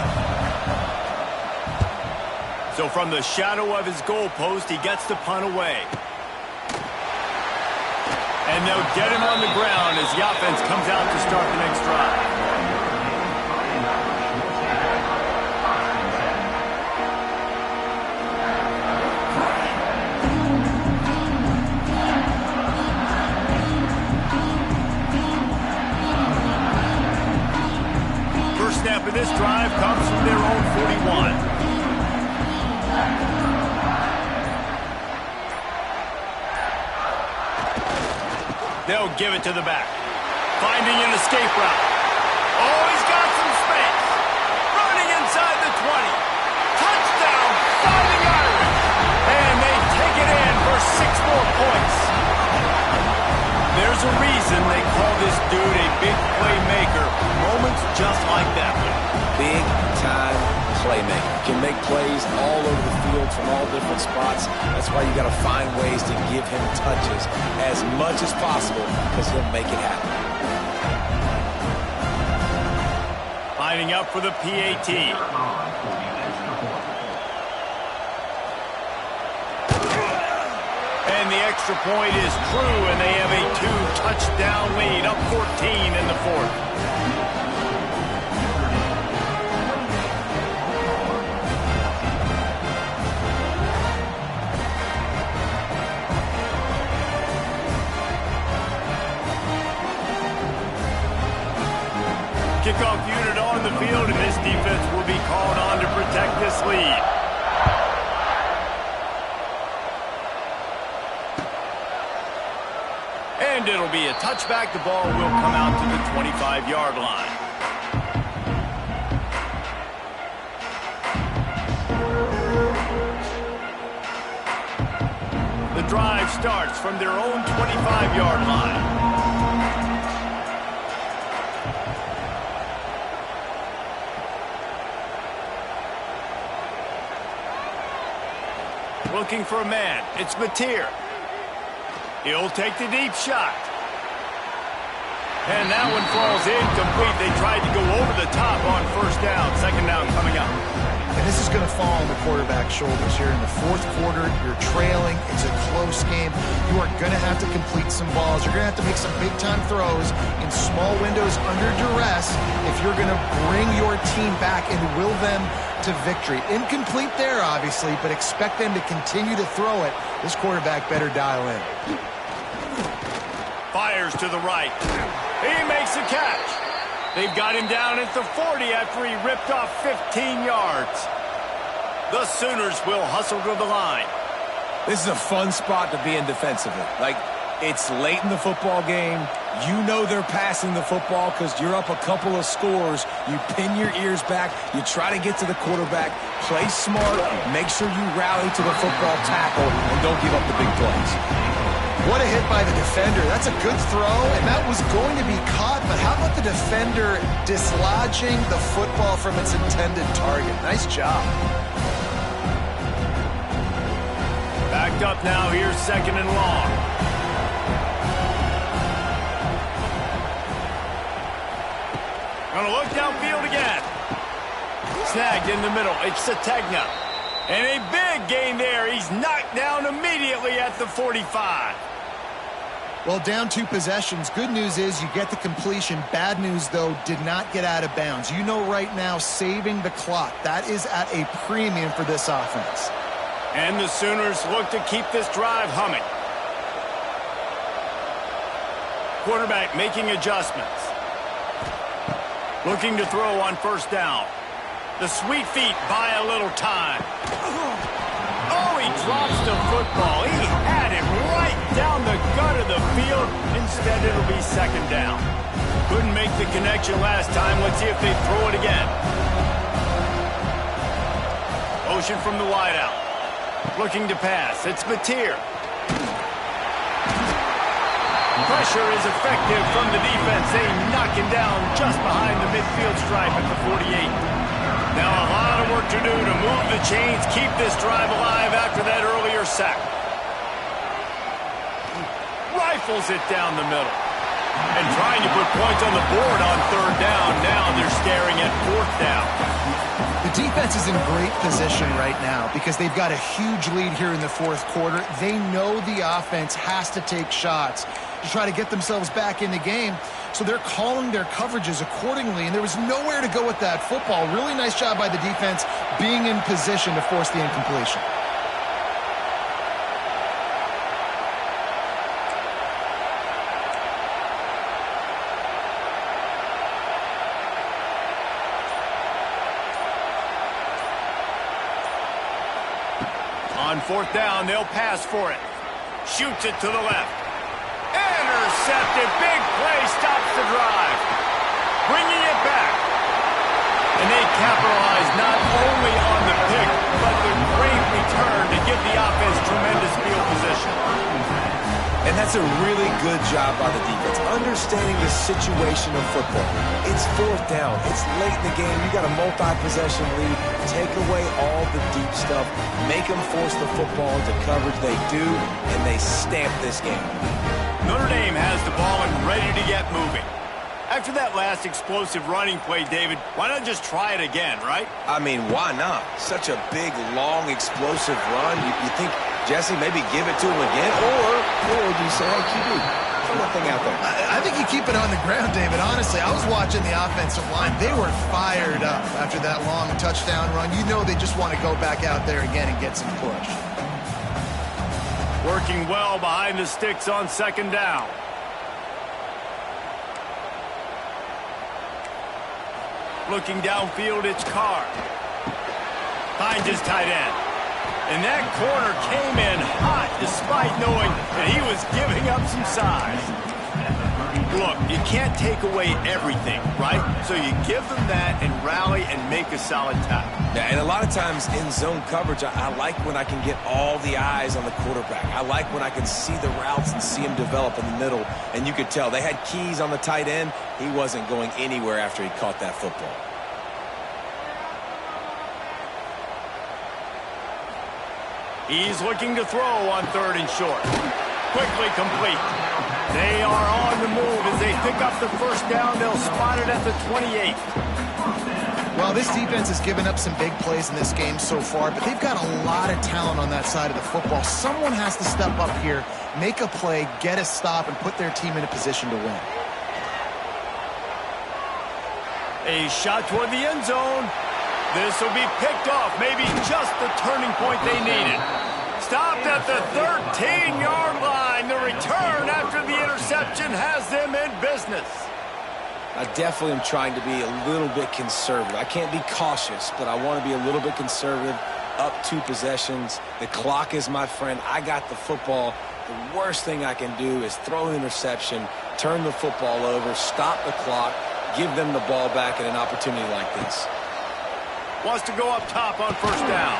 So from the shadow of his goalpost, he gets the punt away. And they'll get him on the ground as the offense comes out to start the next drive. Snap of this drive comes from their own 41. They'll give it to the back. Finding an escape route. Oh, he's got some space. Running inside the 20. Touchdown, Fighting Irish. And they take it in for 6 more points. There's a reason they call this dude a big playmaker. Moments just like that one. Big-time playmaker. Can make plays all over the field from all different spots. That's why you got to find ways to give him touches as much as possible because he'll make it happen. Lining up for the PAT. And the extra point is true, and they have a 2-touchdown lead, up 14 in the 4th. Kickoff unit on the field, and this defense will be called on to protect this lead. And it'll be a touchback. The ball will come out to the 25-yard line. The drive starts from their own 25-yard line. Looking for a man. It's Mateer. He'll take the deep shot. And that one falls incomplete. They tried to go over the top on first down. Second down coming up. And this is going to fall on the quarterback's shoulders here in the 4th quarter. You're trailing. It's a close game. You are going to have to complete some balls. You're going to have to make some big-time throws in small windows under duress if you're going to bring your team back and will them to victory. Incomplete there, obviously, but expect them to continue to throw it. This quarterback better dial in. Fires to the right. He makes a catch. They've got him down at the 40 after he ripped off 15 yards. The Sooners will hustle to the line. This is a fun spot to be in defensively. Like, it's late in the football game. You know they're passing the football because you're up a couple of scores. You pin your ears back. You try to get to the quarterback. Play smart. Make sure you rally to the football tackle and don't give up the big plays. What a hit by the defender. That's a good throw, and that was going to be caught, but how about the defender dislodging the football from its intended target? Nice job. Backed up now. Here's 2nd and long. Gonna look downfield again. Snagged in the middle. It's Sategna. And a big gain there. He's knocked down immediately at the 45. Well, down 2 possessions. Good news is you get the completion. Bad news, though, did not get out of bounds. You know right now, saving the clock. That is at a premium for this offense. And the Sooners look to keep this drive humming. Quarterback making adjustments. Looking to throw on 1st down. The sweet feet buy a little time. Oh, he drops the football. He had it right down the gut of the field. Instead, it'll be 2nd down. Couldn't make the connection last time. Let's see if they throw it again. Motion from the wideout. Looking to pass. It's Mateer. Pressure is effective from the defense. They knock him down just behind the midfield stripe at the 48. Now a lot of work to do to move the chains, keep this drive alive after that earlier sack. Rifles it down the middle. And trying to put points on the board on 3rd down. Now they're staring at 4th down. The defense is in great position right now because they've got a huge lead here in the 4th quarter. They know the offense has to take shots to try to get themselves back in the game. So they're calling their coverages accordingly, and there was nowhere to go with that football. Really nice job by the defense being in position to force the incompletion. On 4th down, they'll pass for it. Shoots it to the left. Intercepted. Big play stops the drive. Bringing it back. And they capitalize not only on the pick, but the great return to give the offense tremendous field position. And that's a really good job by the defense, understanding the situation of football. It's 4th down. It's late in the game. You got a multi-possession lead. Take away all the deep stuff. Make them force the football into coverage. They do, and they stamp this game. Notre Dame has the ball and ready to get moving. After that last explosive running play, David, why not just try it again, right? I mean, why not? Such a big, long, explosive run. You think, Jesse, maybe give it to him again? Or do you say, hey, QB, throw that thing out there? I think you keep it on the ground, David. Honestly, I was watching the offensive line. They were fired up after that long touchdown run. You know they just want to go back out there again and get some push. Working well behind the sticks on 2nd down. Looking downfield, it's Carr. Finds his tight end. And that corner came in hot despite knowing that he was giving up some size. Look, you can't take away everything, right? So you give them that and rally and make a solid tackle. Yeah, and a lot of times in zone coverage, I like when I can get all the eyes on the quarterback. I like when I can see the routes and see him develop in the middle. And you could tell they had keys on the tight end. He wasn't going anywhere after he caught that football. He's looking to throw on 3rd and short. Quickly complete. They are on the move as they pick up the 1st down. They'll spot it at the 28. Well, this defense has given up some big plays in this game so far, but they've got a lot of talent on that side of the football. Someone has to step up here, make a play, get a stop, and put their team in a position to win. A shot toward the end zone. This will be picked off. Maybe just the turning point they needed. Stopped at the 13-yard line. The return after the interception has them in business. I definitely am trying to be a little bit conservative. I can't be cautious, but I want to be a little bit conservative. up 2 possessions. The clock is my friend. I got the football. The worst thing I can do is throw an interception, turn the football over, stop the clock, give them the ball back at an opportunity like this. Wants to go up top on first down.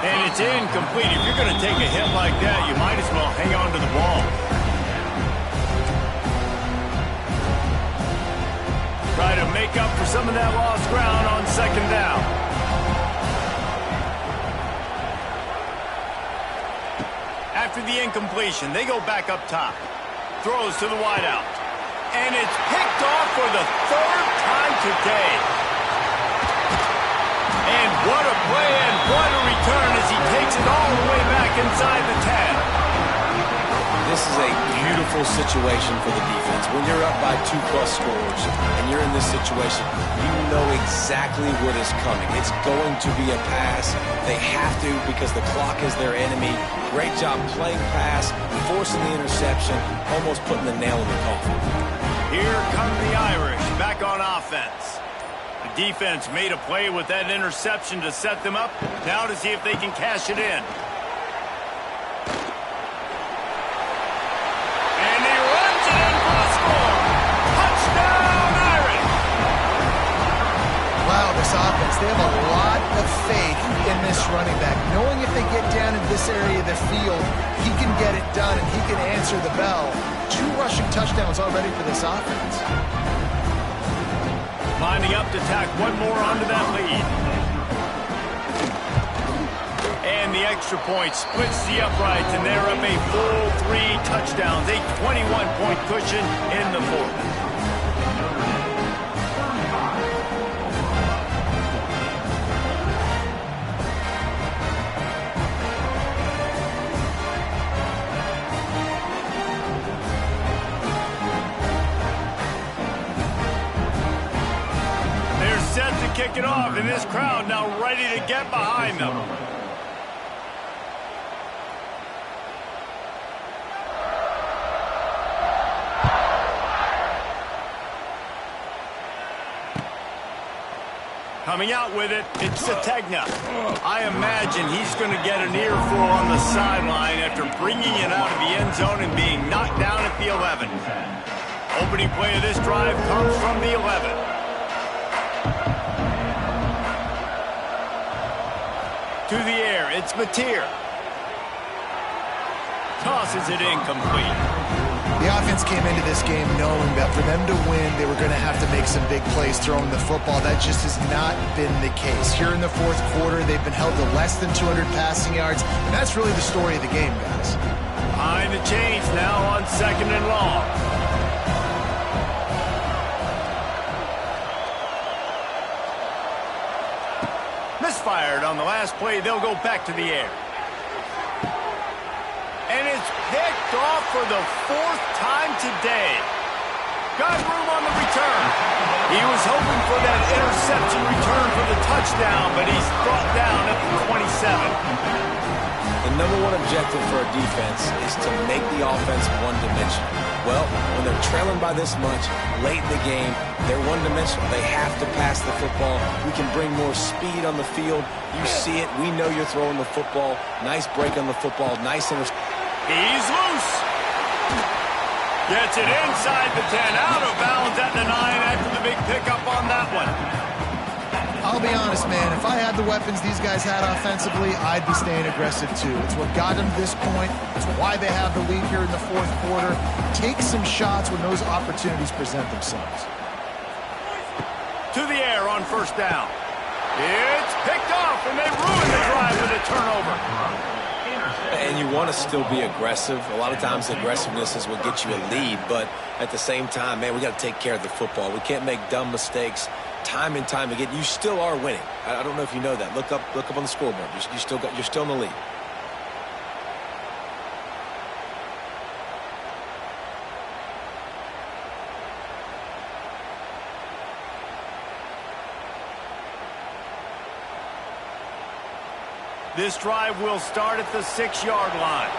And it's incomplete. If you're going to take a hit like that, you might as well hang on to the ball. Try to make up for some of that lost ground on second down. After the incompletion, they go back up top. Throws to the wideout. And it's picked off for the 3rd time today. And what a play and what a return as he takes it all the way back inside the 10. This is a beautiful situation for the defense. When you're up by 2+ scores and you're in this situation, you know exactly what is coming. It's going to be a pass. They have to because the clock is their enemy. Great job playing pass, forcing the interception, almost putting the nail in the coffin. Here come the Irish back on offense. The defense made a play with that interception to set them up. Now to see if they can cash it in. And he runs it in for the score. Touchdown, Irish! Wow, this offense, they have a lot of faith in this running back. Knowing if they get down in this area of the field, he can get it done and he can answer the bell. 2 rushing touchdowns already for this offense. Lining up to tack one more onto that lead. And the extra point splits the uprights, and they're up a full 3 touchdowns, a 21-point cushion in the 4th. Set to kick it off, and this crowd now ready to get behind them. Coming out with it, it's Sategna. I imagine he's going to get an earful on the sideline after bringing it out of the end zone and being knocked down at the 11. Opening play of this drive comes from the 11. To the air, it's Mateer. Tosses it incomplete. The offense came into this game knowing that for them to win, they were going to have to make some big plays throwing the football. That just has not been the case. Here in the 4th quarter, they've been held to less than 200 passing yards, and that's really the story of the game, guys. Behind the chains now on 2nd and long. Misfired on the last play. They'll go back to the air. And it's picked off for the 4th time today. Got room on the return. He was hoping for that interception return for the touchdown, but he's brought down at the 27. The #1 objective for a defense is to make the offense one-dimensional. Well, when they're trailing by this much, late in the game, they're one-dimensional. They have to pass the football. We can bring more speed on the field. You see it. We know you're throwing the football. Nice break on the football. Nice interception. He's loose. Gets it inside the 10. Out of bounds at the 9 after the big pickup on that one. I'll be honest, man. If I had the weapons these guys had offensively, I'd be staying aggressive too. It's what got them to this point. It's why they have the lead here in the 4th quarter. Take some shots when those opportunities present themselves. To the air on first down. It's picked off, and they ruin the drive with a turnover. And you want to still be aggressive. A lot of times aggressiveness is what gets you a lead, but at the same time, man, we got to take care of the football. We can't make dumb mistakes time and time again. You still are winning. I don't know if you know that. Look up on the scoreboard. You're still in the lead. This drive will start at the 6-yard line.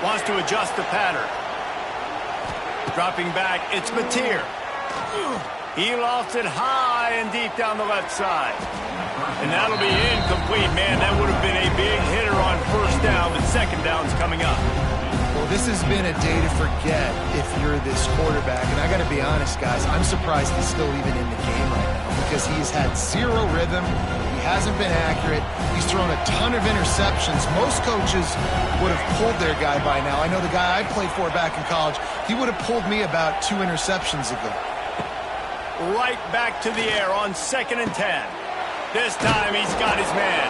Wants to adjust the pattern. Dropping back, it's Mateer. He lost it high high and deep down the left side. And that'll be incomplete, man. That would have been a big hitter on first down, but second down's coming up. Well, this has been a day to forget if you're this quarterback. And I got to be honest, guys, I'm surprised he's still even in the game right now because he's had zero rhythm. He hasn't been accurate. He's thrown a ton of interceptions. Most coaches would have pulled their guy by now. I know the guy I played for back in college, he would have pulled me about 2 interceptions ago. Right back to the air on 2nd and 10. This time he's got his man.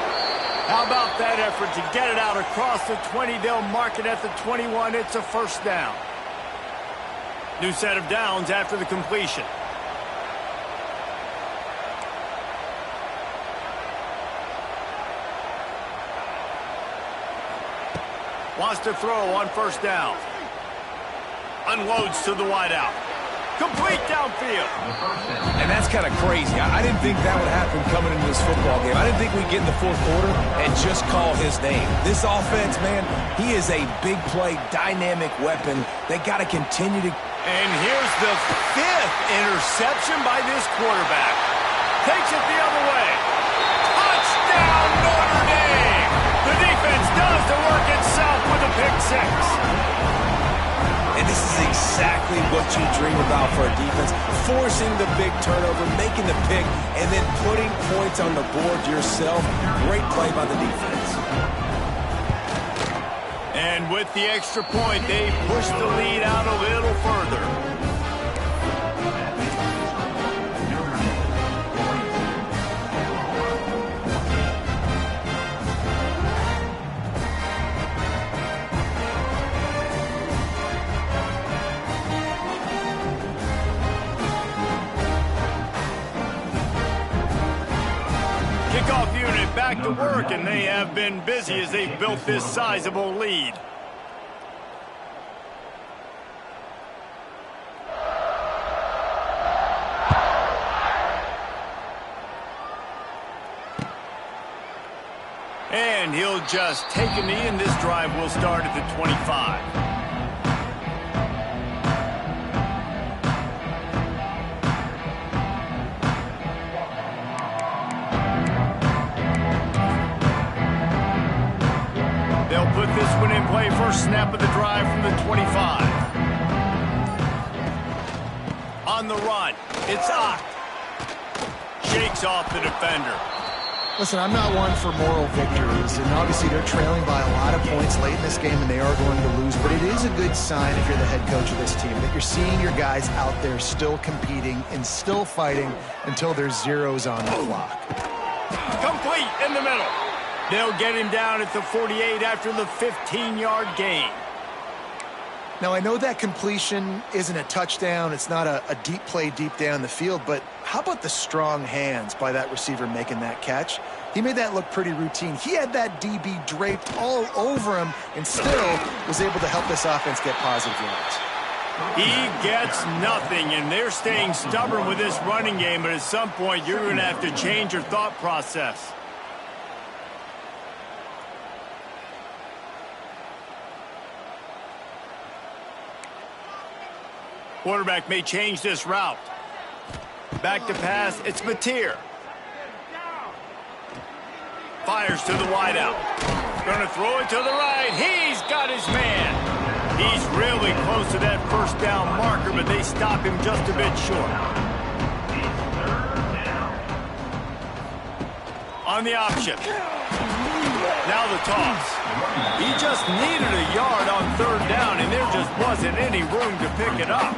How about that effort to get it out across the 20? They'll mark it at the 21. It's a first down. New set of downs after the completion. Wants to throw on first down. Unloads to the wideout. Complete downfield. And that's kind of crazy. I didn't think that would happen coming into this football game. I didn't think we'd get in the fourth quarter and just call his name. This offense, man, he is a big play, dynamic weapon. They got to continue to... And here's the 5th interception by this quarterback. Takes it the other way. Touchdown, Notre Dame! The defense does the work itself with a pick 6. And this is exactly what you dream about for a defense. Forcing the big turnover, making the pick, and then putting points on the board yourself. Great play by the defense. And with the extra point, they push the lead out a little further. Kickoff unit back to work, and they have been busy as they've built this sizable lead. And he'll just take a knee, and this drive will start at the 25. They'll put this one in play. First snap of the drive from the 25. On the run, it's Ott. Shakes off the defender. Listen, I'm not one for moral victories, and obviously they're trailing by a lot of points late in this game, and they are going to lose, but it is a good sign if you're the head coach of this team that you're seeing your guys out there still competing and still fighting until there's zeros on the clock. Complete in the middle. They'll get him down at the 48 after the 15-yard gain. Now, I know that completion isn't a touchdown. It's not a deep play deep down the field, but how about the strong hands by that receiver making that catch? He made that look pretty routine. He had that DB draped all over him and still was able to help this offense get positive yards. He gets nothing, and they're staying stubborn with this running game, but at some point you're going to have to change your thought process. Quarterback may change this route. Back to pass, it's Mateer. Fires to the wideout. Going to throw it to the right. He's got his man. He's really close to that first down marker, but they stop him just a bit short. On the option. Now the toss. He just needed a yard on third down, and there just wasn't any room to pick it up.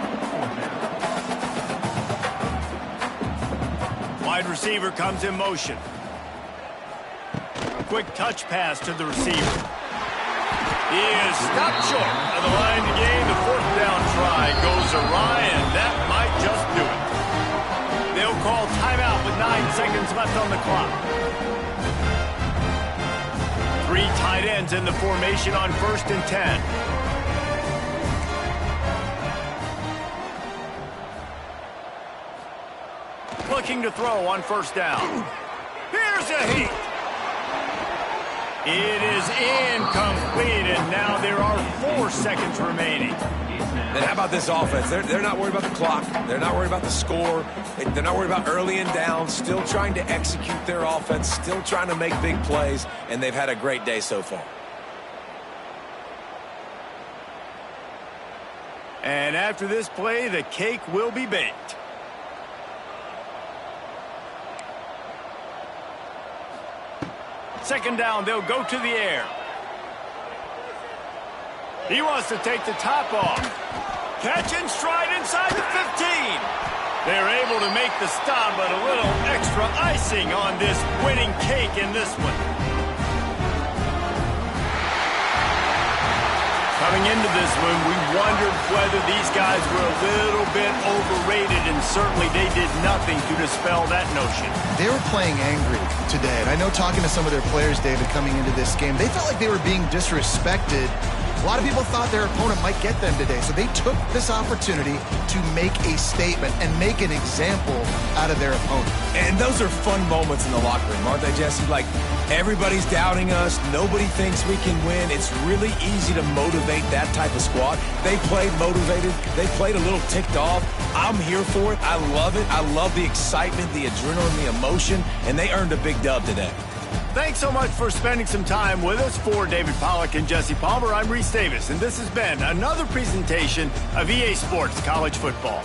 Wide receiver comes in motion. A quick touch pass to the receiver. He is stopped short of the line to gain. The fourth down try goes awry, and that might just do it. They'll call timeout with 9 seconds left on the clock. 3 tight ends in the formation on 1st and 10. Looking to throw on first down. Here's a heat. It is incomplete, and now there are 4 seconds remaining. And how about this offense? They're not worried about the clock. They're not worried about the score. They're not worried about early and down. Still trying to execute their offense. Still trying to make big plays. And they've had a great day so far. And after this play, the cake will be baked. Second down, they'll go to the air. He wants to take the top off. Catch and stride inside the 15. They're able to make the stop, but a little extra icing on this winning cake in this one. Coming into this one, we wondered whether these guys were a little bit overrated, and certainly they did nothing to dispel that notion. They were playing angry today, and I know talking to some of their players, David, coming into this game, they felt like they were being disrespected. A lot of people thought their opponent might get them today, so they took this opportunity to make a statement and make an example out of their opponent. And those are fun moments in the locker room, aren't they, Jesse? Like, everybody's doubting us. Nobody thinks we can win. It's really easy to motivate that type of squad. They played motivated. They played a little ticked off. I'm here for it. I love it. I love the excitement, the adrenaline, the emotion, and they earned a big dub today. Thanks so much for spending some time with us. For David Packlj and Jesse Palmer, I'm Reese Davis, and this has been another presentation of EA Sports College Football.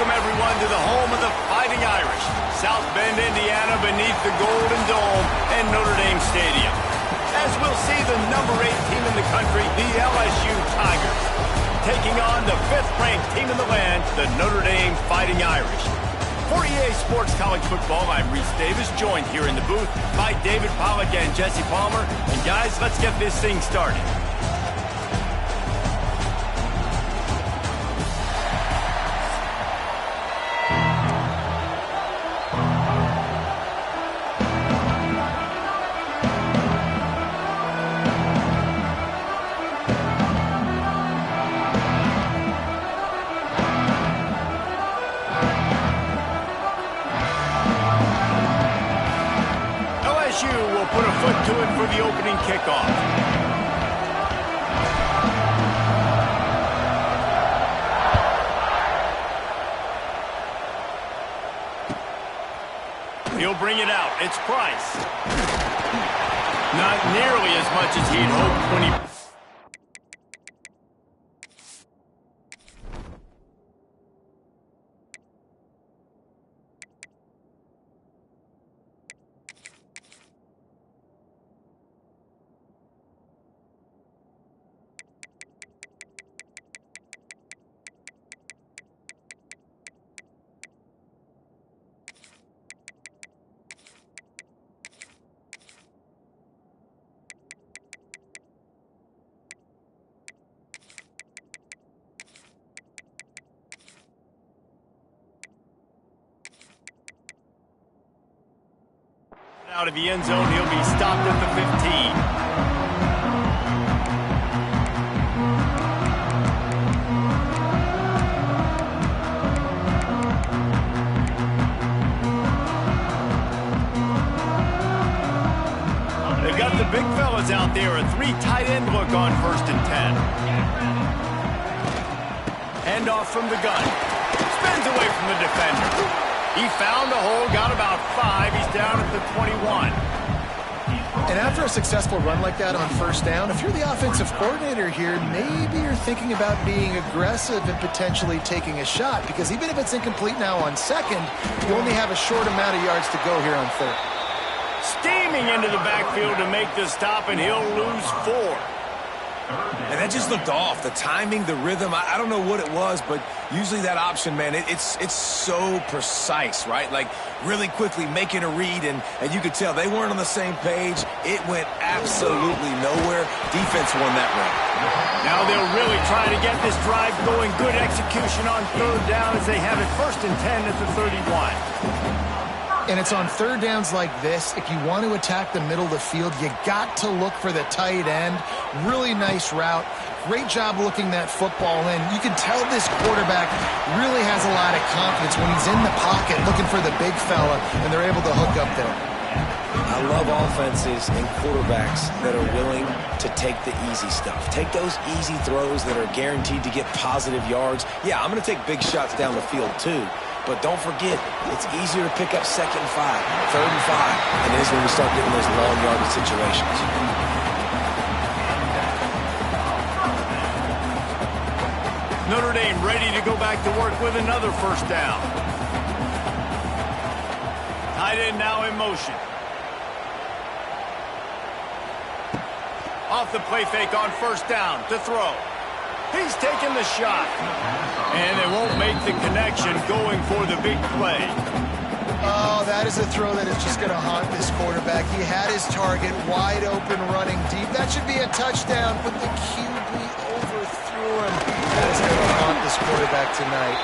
Welcome, everyone, to the home of the Fighting Irish, South Bend, Indiana, beneath the Golden Dome and Notre Dame Stadium. As we'll see the number 8 team in the country, the LSU Tigers, taking on the 5th-ranked team in the land, the Notre Dame Fighting Irish. For EA Sports College Football, I'm Reese Davis, joined here in the booth by David Packlj and Jesse Palmer. And guys, let's get this thing started. Will put a foot to it for the opening kickoff. He'll bring it out. It's Price. Not nearly as much as he'd hoped when he... Out of the end zone, he'll be stopped at the 15. They've got the big fellas out there, a 3 tight end look on 1st and 10. Handoff from the gun. Spins away from the defender. He found a hole, got about 5. He's down at the 21. And after a successful run like that on 1st down, if you're the offensive coordinator here, maybe you're thinking about being aggressive and potentially taking a shot, because even if it's incomplete now on 2nd, you only have a short amount of yards to go here on 3rd. Steaming into the backfield to make the stop, and he'll lose 4. And that just looked off. The timing, the rhythm, I don't know what it was, but usually that option, man, it's so precise, right? Like, really quickly making a read, and you could tell they weren't on the same page. It went absolutely nowhere. Defense won that run. Now they'll really try to get this drive going. Good execution on 3rd down as they have it 1st and 10 at the 31. And it's on 3rd downs like this. If you want to attack the middle of the field, you got to look for the tight end. Really nice route. Great job looking that football in. You can tell this quarterback really has a lot of confidence when he's in the pocket looking for the big fella, and they're able to hook up there. I love offenses and quarterbacks that are willing to take the easy stuff. Take those easy throws that are guaranteed to get positive yards. Yeah, I'm going to take big shots down the field too. But don't forget, it's easier to pick up 2nd and 5, 3rd and 5, than it is when we start getting those long yardage situations. Notre Dame ready to go back to work with another 1st down. Tight end now in motion. Off the play fake on 1st down to throw. He's taking the shot. And they won't make the connection going for the big play. Oh, that is a throw that is just going to haunt this quarterback. He had his target wide open running deep. That should be a touchdown, but the QB overthrew him. That is going to haunt this quarterback tonight.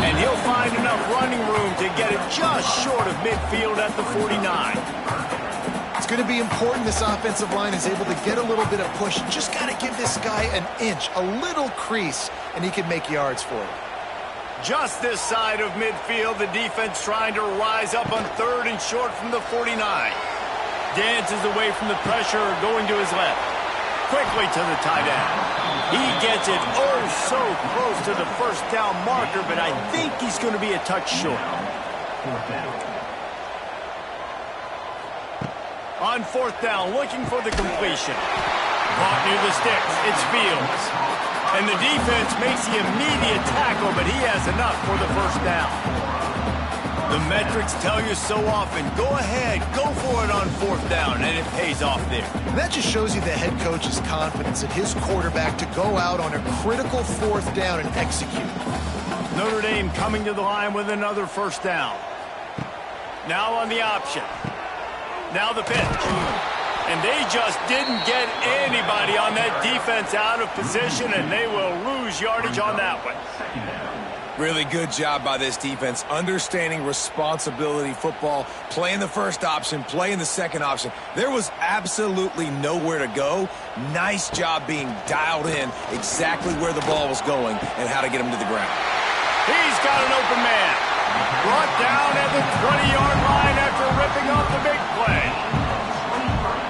And he'll find enough running room to get it just short of midfield at the 49. It's going to be important this offensive line is able to get a little bit of push. Just got to give this guy an inch, a little crease, and he can make yards for it. Just this side of midfield, the defense trying to rise up on 3rd and short from the 49. Dances away from the pressure, going to his left. Quickly to the tight end. He gets it oh so close to the 1st down marker, but I think he's going to be a touch short. On 4th down, looking for the completion. Caught near the sticks. It's Fields. And the defense makes the immediate tackle, but he has enough for the first down. The metrics tell you so often, go ahead, go for it on fourth down, and it pays off there. And that just shows you the head coach's confidence in his quarterback to go out on a critical fourth down and execute. Notre Dame coming to the line with another first down. Now on the option. Now the pitch. And they just didn't get anybody on that defense out of position, and they will lose yardage on that one. Really good job by this defense, understanding responsibility football, playing the first option, playing the second option. There was absolutely nowhere to go. Nice job being dialed in exactly where the ball was going and how to get him to the ground. He's got an open man. Brought down at the 20-yard line after ripping off the big play.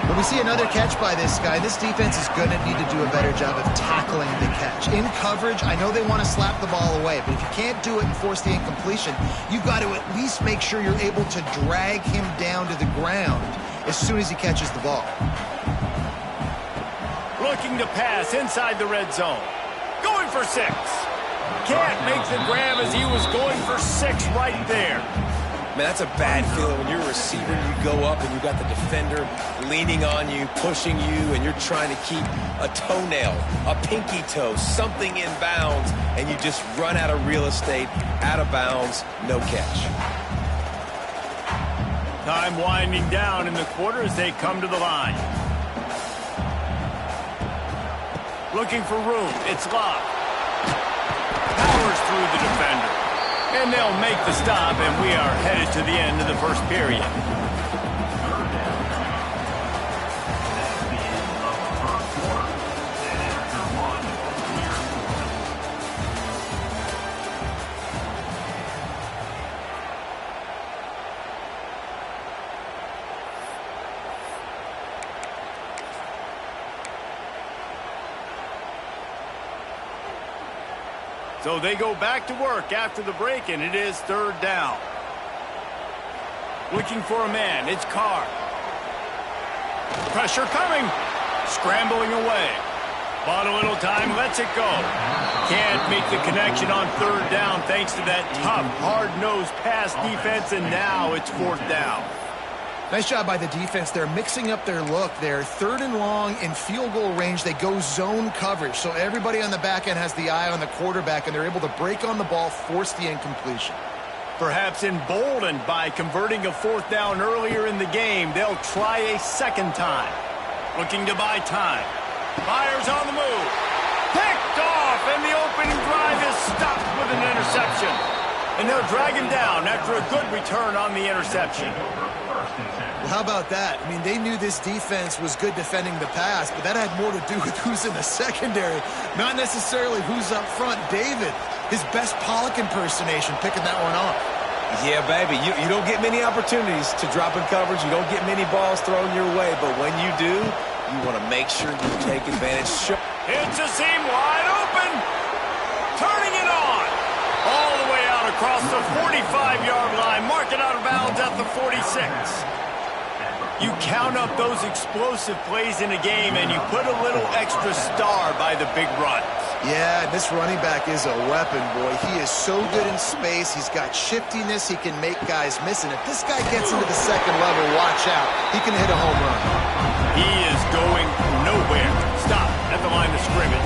When we see another catch by this guy, this defense is going to need to do a better job of tackling the catch. In coverage, I know they want to slap the ball away, but if you can't do it and force the incompletion, you've got to at least make sure you're able to drag him down to the ground as soon as he catches the ball. Looking to pass inside the red zone. Going for 6. Can't make the grab as he was going for 6 right there. Man, that's a bad feeling when you're a receiver and you go up and you've got the defender leaning on you, pushing you, and you're trying to keep a toenail, a pinky toe, something in bounds, and you just run out of real estate, out of bounds, no catch. Time winding down in the quarter as they come to the line. Looking for room. It's Love. Powers through the defender. And they'll make the stop, and we are headed to the end of the first period. So they go back to work after the break, and it is third down. Looking for a man. It's Carr. Pressure coming. Scrambling away. Bought a little time. Lets it go. Can't make the connection on third down thanks to that tough, hard-nosed pass defense, and now it's fourth down. Nice job by the defense. They're mixing up their look. They're third and long in field goal range. They go zone coverage. So everybody on the back end has the eye on the quarterback, and they're able to break on the ball, force the incompletion. Perhaps emboldened by converting a fourth down earlier in the game, they'll try a second time. Looking to buy time. Fires on the move. Picked off, and the opening drive is stopped with an interception. And they'll drag him down after a good return on the interception. Well, how about that? I mean, they knew this defense was good defending the pass, but that had more to do with who's in the secondary, not necessarily who's up front. David, his best Pollock impersonation, picking that one off. Yeah, baby, you don't get many opportunities to drop in coverage. You don't get many balls thrown your way, but when you do, you want to make sure you take advantage. It's a seam wide open. Turning it on. All the way out across the 45-yard line. Mark it out of bounds at the 46. You count up those explosive plays in a game, and you put a little extra star by the big runs. Yeah, this running back is a weapon, boy. He is so good in space. He's got shiftiness. He can make guys miss. And if this guy gets into the second level, watch out. He can hit a home run. He is going nowhere. Stop at the line of scrimmage.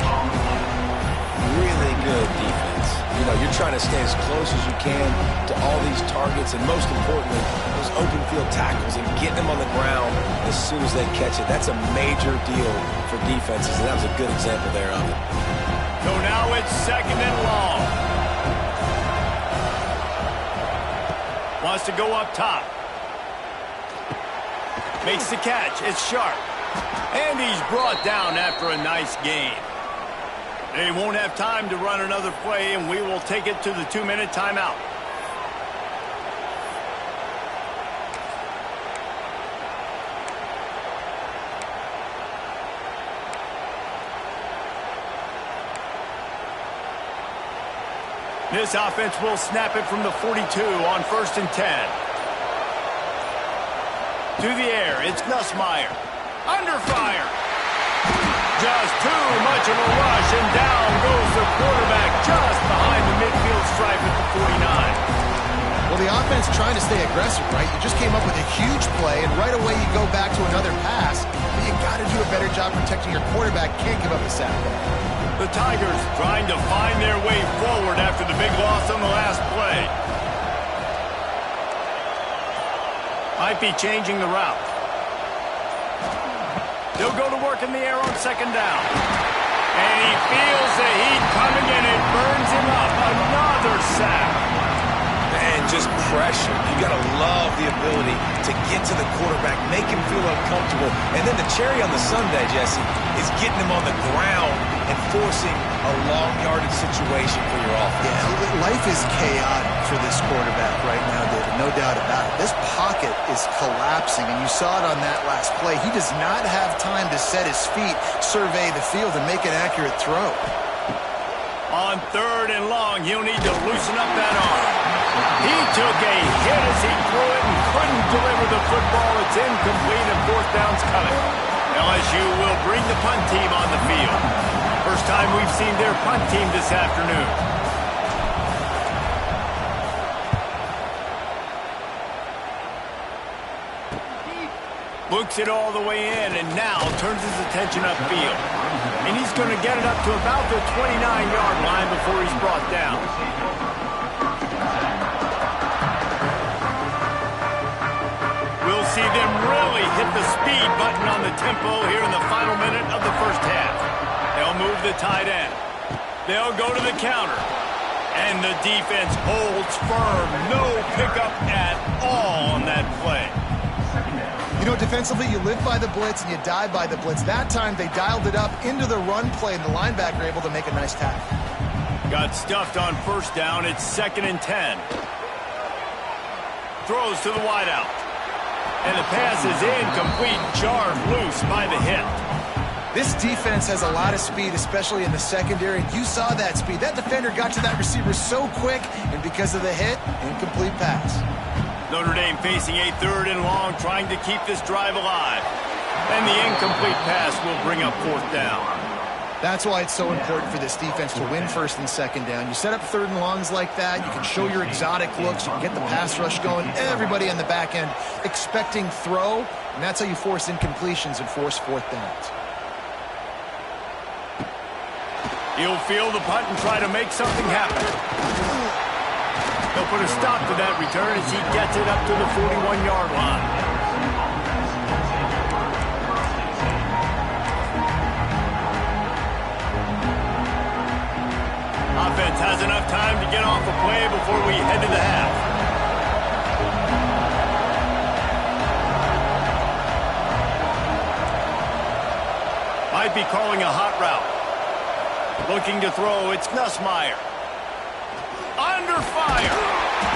Really good defense. You know, you're trying to stay as close as you can to all these targets, and most importantly, those open field tackles and getting them on the ground as soon as they catch it. That's a major deal for defenses, and that was a good example there of it. So now it's second and long. Wants to go up top. Makes the catch. It's Sharp. And he's brought down after a nice gain. They won't have time to run another play, and we will take it to the 2-minute timeout. This offense will snap it from the 42 on 1st and 10. To the air, it's Nussmeier. Under fire. just too much of a rush, and down goes the quarterback just behind the midfield stripe at the 49. Well, the offense trying to stay aggressive, right? You just came up with a huge play, and right away you go back to another pass. But you got to do a better job protecting your quarterback. Can't give up a sack. The Tigers trying to find their way forward after the big loss on the last play. Might be changing the route. They'll go to work in the air on second down. And he feels the heat coming, and it burns him up. Another sack. And just pressure. You got to love the ability to get to the quarterback, make him feel uncomfortable. And then the cherry on the sundae, Jesse, is getting him on the ground and forcing a long-yarded situation for your offense. Yeah, life is chaotic for this quarterback right now, David. No doubt about it. This pocket is collapsing, and you saw it on that last play. He does not have time to set his feet, survey the field, and make an accurate throw. On third and long, he'll need to loosen up that arm. He took a hit as he threw it and couldn't deliver the football. It's incomplete, and fourth down's coming. LSU will bring the punt team on the field. First time we've seen their punt team this afternoon. Looks it all the way in, and now turns his attention upfield. And he's going to get it up to about the 29-yard line before he's brought down. We'll see them really hit the speed button on the tempo here in the final minute of the first half. They'll move the tight end. They'll go to the counter. And the defense holds firm. No pickup at all on that play. You know, defensively, you live by the blitz and you die by the blitz. That time, they dialed it up into the run play, and the linebacker able to make a nice tackle. Got stuffed on first down. It's 2nd and 10. Throws to the wideout. And the pass is incomplete, jarred loose by the hit. This defense has a lot of speed, especially in the secondary. You saw that speed. That defender got to that receiver so quick, and because of the hit, incomplete pass. Notre Dame facing a 3rd and long, trying to keep this drive alive. And the incomplete pass will bring up 4th down. That's why it's so important for this defense to win 1st and 2nd down. You set up 3rd and longs like that. You can show your exotic looks. You can get the pass rush going. Everybody on the back end expecting throw. And that's how you force incompletions and force 4th downs. He'll field the punt and try to make something happen. They'll put a stop to that return as he gets it up to the 41-yard line. Offense has enough time to get off the play before we head to the half. Might be calling a hot route. Looking to throw, it's Nussmeier. Under fire.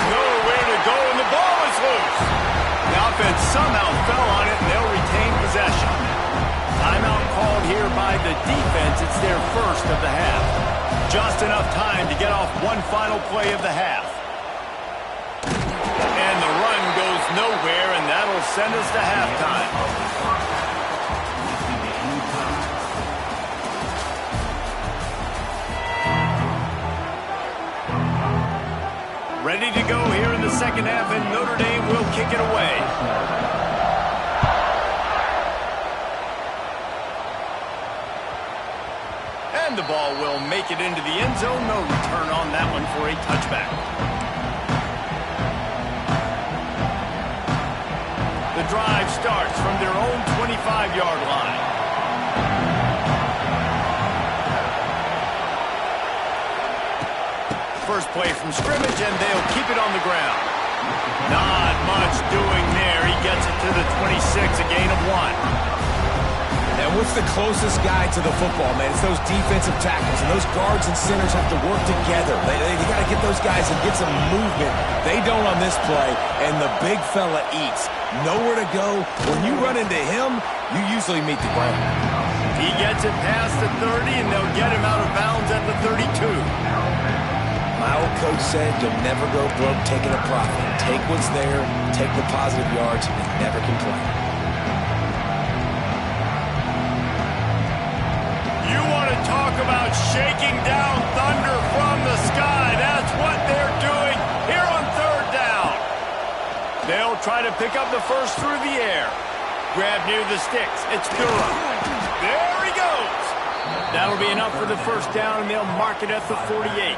Nowhere to go, and the ball is loose. The offense somehow fell on it, and they'll retain possession. Timeout called here by the defense. It's their first of the half. Just enough time to get off one final play of the half. And the run goes nowhere, and that'll send us to halftime. Ready to go here in the second half, and Notre Dame will kick it away. And the ball will make it into the end zone. No return on that one for a touchback. The drive starts from their own 25-yard line. First play from scrimmage, and they'll keep it on the ground. Not much doing there. He gets it to the 26, a gain of 1. And what's the closest guy to the football, man? It's those defensive tackles, and those guards and centers have to work together. They got to get those guys and get some movement. They don't on this play, and the big fella eats. Nowhere to go. When you run into him, you usually meet the ground. He gets it past the 30, and they'll get him out of bounds at the 32. My old coach said you'll never go broke taking a profit. Take what's there, take the positive yards, and never complain. Shaking down thunder from the sky. That's what they're doing here on third down. They'll try to pick up the first through the air. Grab near the sticks. It's Durham. There he goes. That'll be enough for the first down, and they'll mark it at the 48.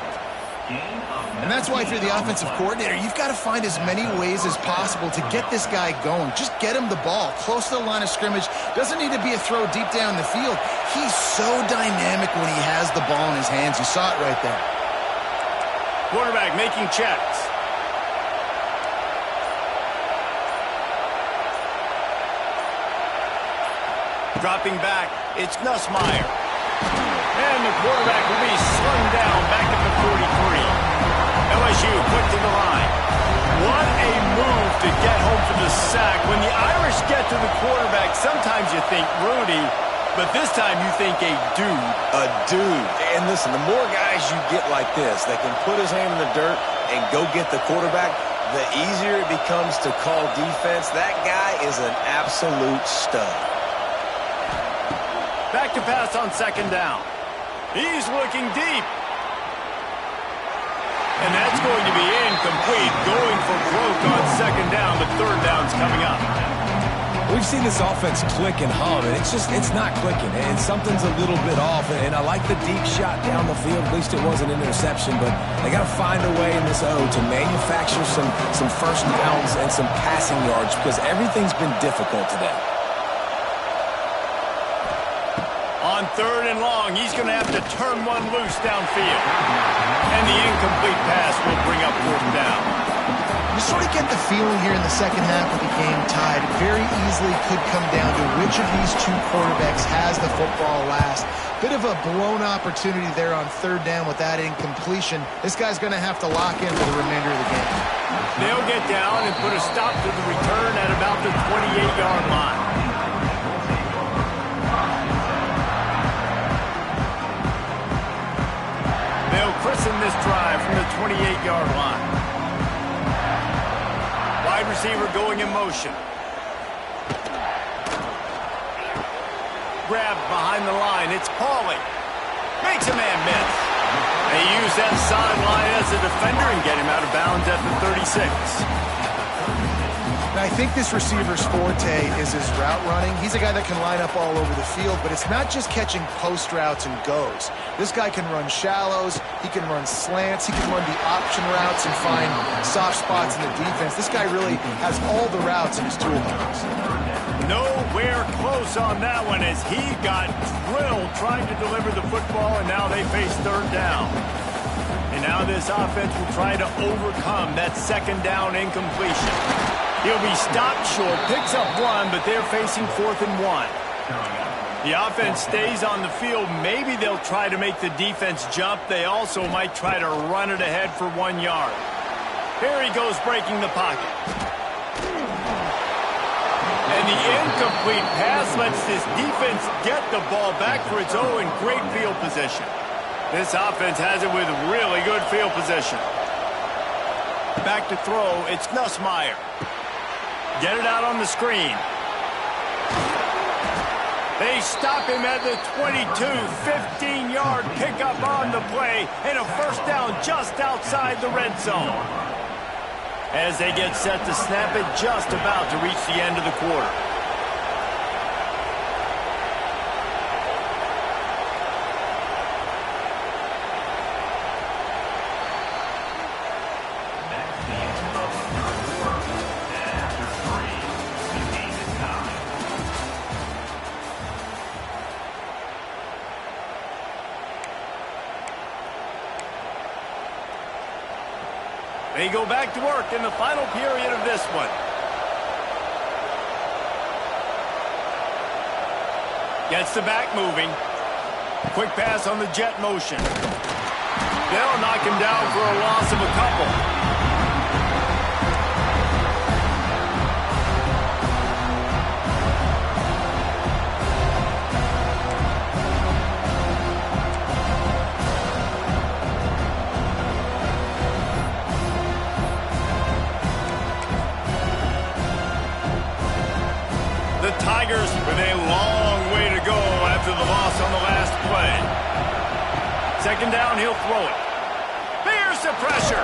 And that's why if you're the offensive coordinator, you've got to find as many ways as possible to get this guy going. Just get him the ball close to the line of scrimmage. Doesn't need to be a throw deep down the field. He's so dynamic when he has the ball in his hands. You saw it right there. Quarterback making checks. Dropping back, it's Nussmeier. And the quarterback will be slung down back at the 43. LSU quick to the line. What a move to get home for the sack. When the Irish get to the quarterback, sometimes you think Rudy, but this time you think a dude. A dude. And listen, the more guys you get like this that can put his hand in the dirt and go get the quarterback, the easier it becomes to call defense. That guy is an absolute stud. Back to pass on second down. He's looking deep. And that's going to be incomplete. Going for broke on second down, but third down's coming up. We've seen this offense click and hum, and it's not clicking, and something's a little bit off. And I like the deep shot down the field. At least it was an interception, but they got to find a way in this O to manufacture some first downs and some passing yards because everything's been difficult today. On third and long, he's going to have to turn one loose downfield. And the incomplete pass will bring up fourth down. You sort of get the feeling here in the second half of the game tied. It very easily could come down to which of these two quarterbacks has the football last. Bit of a blown opportunity there on third down with that incompletion. This guy's going to have to lock in for the remainder of the game. They'll get down and put a stop to the return at about the 28-yard line. They'll christen this drive from the 28-yard line. Wide receiver going in motion. Grabbed behind the line. It's Packlj. Makes a man miss. They use that sideline as a defender and get him out of bounds at the 36. Now, I think this receiver's forte is his route running. He's a guy that can line up all over the field, but it's not just catching post routes and goes. This guy can run shallows, he can run slants, he can run the option routes and find soft spots in the defense. This guy really has all the routes in his toolbox. Nowhere close on that one as he got drilled trying to deliver the football, and now they face third down. And now this offense will try to overcome that second down incompletion. He'll be stopped short, picks up one, but they're facing 4th and 1. The offense stays on the field. Maybe they'll try to make the defense jump. They also might try to run it ahead for 1 yard. Here he goes breaking the pocket. And the incomplete pass lets this defense get the ball back for its own in great field position. This offense has it with really good field position. Back to throw, it's Nussmeier. Get it out on the screen. They stop him at the 22, 15-yard pickup on the play, and a first down just outside the red zone. As they get set to snap it, just about to reach the end of the quarter. They go back to work in the final period of this one. Gets the back moving. Quick pass on the jet motion. They'll knock him down for a loss of a couple. The Tigers with a long way to go after the loss on the last play. second down, he'll throw it. Here's the pressure.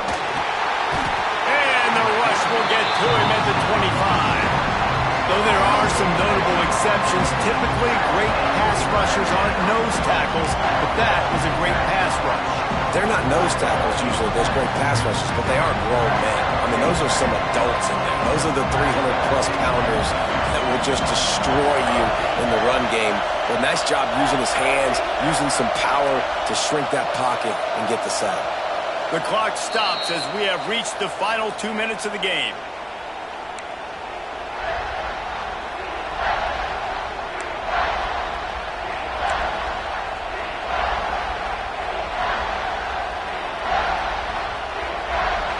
And the rush will get to him at the 25. Though there are some notable exceptions, typically great pass rushers aren't nose tackles, but that was a great pass rush. They're not nose tackles usually. There's great pass rushers, but they are grown men. I mean, those are some adults in there. Those are the 300-plus pounders that will just destroy you in the run game. But nice job using his hands, using some power to shrink that pocket and get the sack. The clock stops as we have reached the final 2 minutes of the game.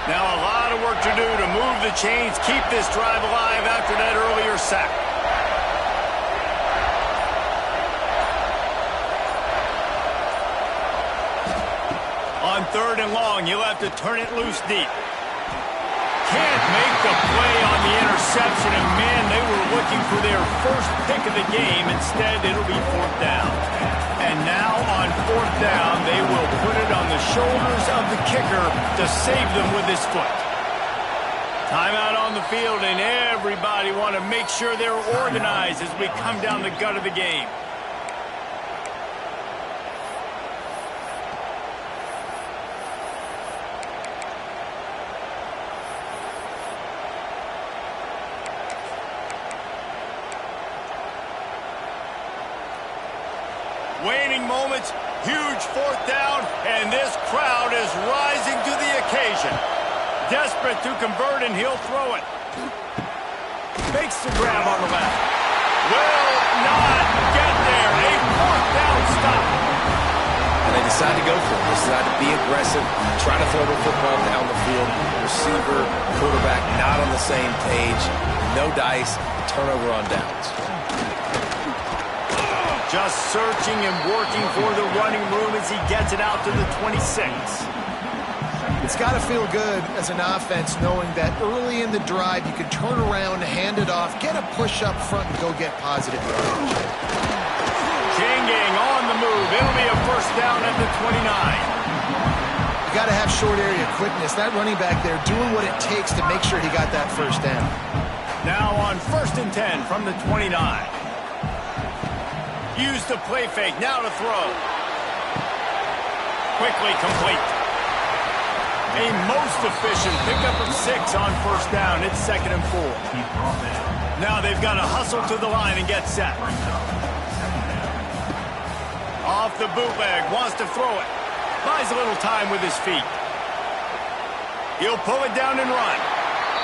Now a lot of work to do to move the chains, keep this drive alive after that earlier sack. On 3rd and long, he'll have to turn it loose deep. Can't make the play on the interception, and man, they were looking for their first pick of the game. Instead, it'll be 4th down. And now on 4th down, they will put it on the shoulders of the kicker to save them with his foot. Timeout on the field, and everybody want to make sure they're organized as we come down the gut of the game. Waning moments, huge 4th down, and this crowd is rising to the occasion. Desperate to convert, and he'll throw it. Makes the grab on the left. Will not get there. A 4th down stop. And they decide to go for it. They decide to be aggressive, try to throw the football down the field. Receiver, quarterback not on the same page. No dice, turnover on downs. Just searching and working for the running room as he gets it out to the 26. It's got to feel good as an offense knowing that early in the drive you can turn around, hand it off, get a push up front, and go get positive yardage. Changing on the move. It'll be a 1st down at the 29. You got to have short area quickness. That running back there doing what it takes to make sure he got that 1st down. Now on 1st and 10 from the 29. Use the play fake, now to throw. Quickly complete. A most efficient pickup of 6 on 1st down. It's 2nd and 4. Now they've got to hustle to the line and get set. Off the bootleg, wants to throw it. Buys a little time with his feet. He'll pull it down and run.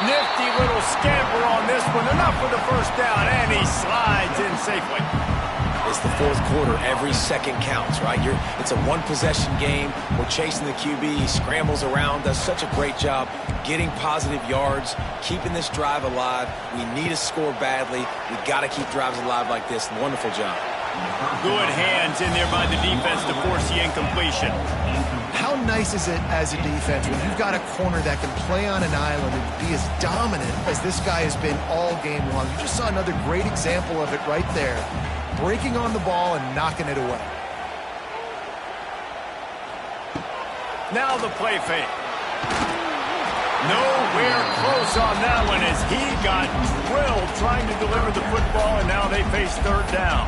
Nifty little scamper on this one. Enough for the 1st down, and he slides in safely. It's the 4th quarter. Every second counts, right? It's a one-possession game. We're chasing the QB. He scrambles around, does such a great job getting positive yards, keeping this drive alive. We need a score badly. We got to keep drives alive like this. Wonderful job. Good hands in there by the defense to force the incompletion. How nice is it as a defense when you've got a corner that can play on an island and be as dominant as this guy has been all game long? You just saw another great example of it right there. Breaking on the ball and knocking it away. Now the play fake. Nowhere close on that one as he got drilled trying to deliver the football, and now they face 3rd down.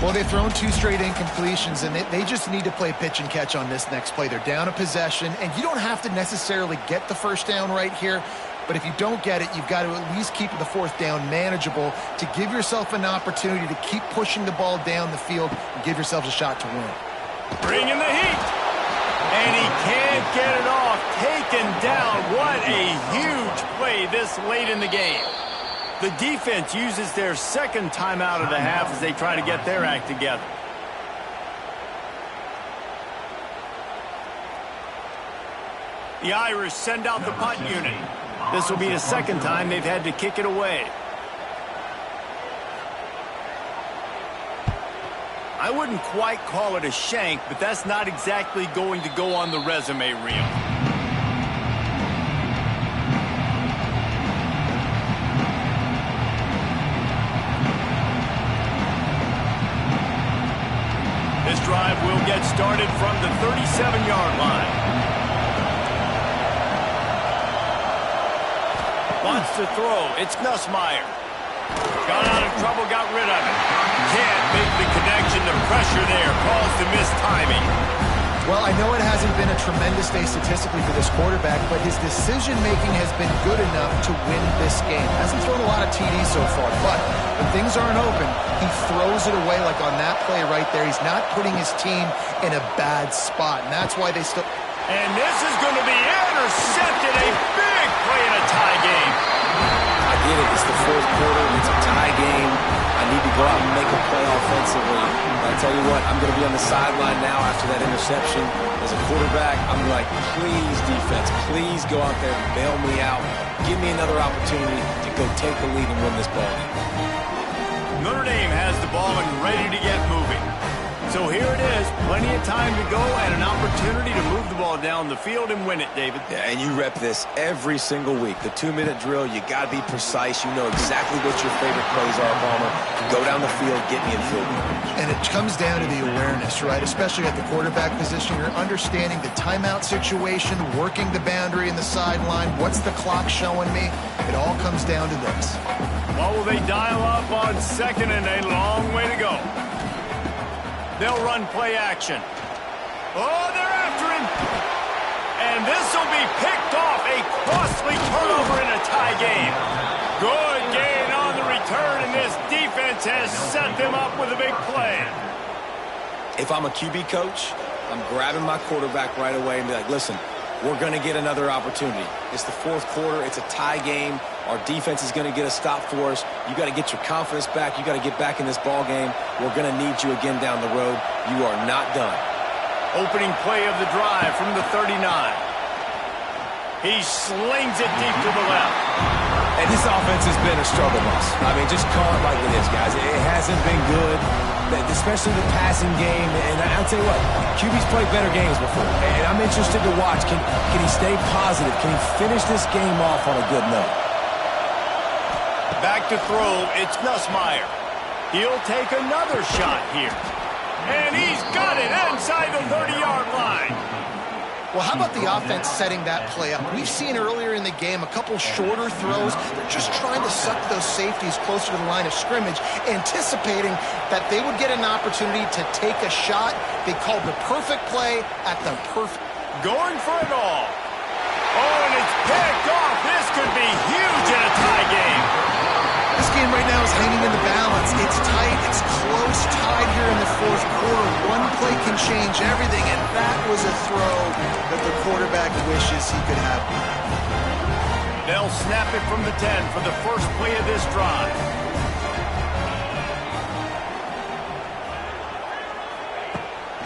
Well, they've thrown 2 straight incompletions, and they just need to play pitch and catch on this next play. They're down a possession, and you don't have to necessarily get the 1st down right here. But if you don't get it, you've got to at least keep the 4th down manageable to give yourself an opportunity to keep pushing the ball down the field and give yourselves a shot to win. Bringing the heat. And he can't get it off. Taken down. What a huge play this late in the game. The defense uses their 2nd timeout of the half as they try to get their act together. The Irish send out the punt unit. This will be the 2nd time they've had to kick it away. I wouldn't quite call it a shank, but that's not exactly going to go on the resume reel. This drive will get started from the 37-yard line. Wants to throw. It's Nussmeier. Got out of trouble, got rid of it. Can't make the connection. The pressure there caused the missed timing. Well, I know it hasn't been a tremendous day statistically for this quarterback, but his decision-making has been good enough to win this game. Hasn't thrown a lot of TDs so far, but when things aren't open, he throws it away like on that play right there. He's not putting his team in a bad spot, and that's why they still... And this is going to be intercepted. A big play in a tie game. I get it. It's the fourth quarter. It's a tie game. I need to go out and make a play offensively. But I tell you what, I'm going to be on the sideline now after that interception. As a quarterback, I'm like, please, defense, please go out there and bail me out. Give me another opportunity to go take the lead and win this ball game. Notre Dame has the ball and ready to get moving. So here it is, plenty of time to go and an opportunity to move the ball down the field and win it, David. Yeah, and you rep this every single week. The 2-minute drill, you got to be precise. You know exactly what your favorite plays are, Palmer. Go down the field, get me in field goal. And it comes down to the awareness, right? Especially at the quarterback position. You're understanding the timeout situation, working the boundary in the sideline. What's the clock showing me? It all comes down to this. What will they dial up on second and a long way to go? They'll run play action. Oh, they're after him. And this will be picked off. A costly turnover in a tie game. Good gain on the return, and this defense has set them up with a big play. If I'm a QB coach, I'm grabbing my quarterback right away and be like, listen, we're going to get another opportunity. It's the fourth quarter. It's a tie game. Our defense is going to get a stop for us. You got to get your confidence back. You got to get back in this ball game. We're going to need you again down the road. You are not done. Opening play of the drive from the 39. He slings it deep to the left. And this offense has been a struggle bus. I mean, just call it like it is, guys. It hasn't been good, especially the passing game. And I'll tell you what, QB's played better games before. And I'm interested to watch. Can he stay positive? Can he finish this game off on a good note? Back to throw, it's Nussmeier. He'll take another shot here. And he's got it inside the 30-yard line. Well, how about the offense setting that play up? We've seen earlier in the game a couple shorter throws. They're just trying to suck those safeties closer to the line of scrimmage, anticipating that they would get an opportunity to take a shot. They called the perfect play at the perfect... Going for it all. Oh, and it's picked off. This could be huge in a tie game. This game right now is hanging in the balance. It's tight. It's close, tied here in the fourth quarter. One play can change everything, and that was a throw that the quarterback wishes he could have. They'll snap it from the 10 for the first play of this drive.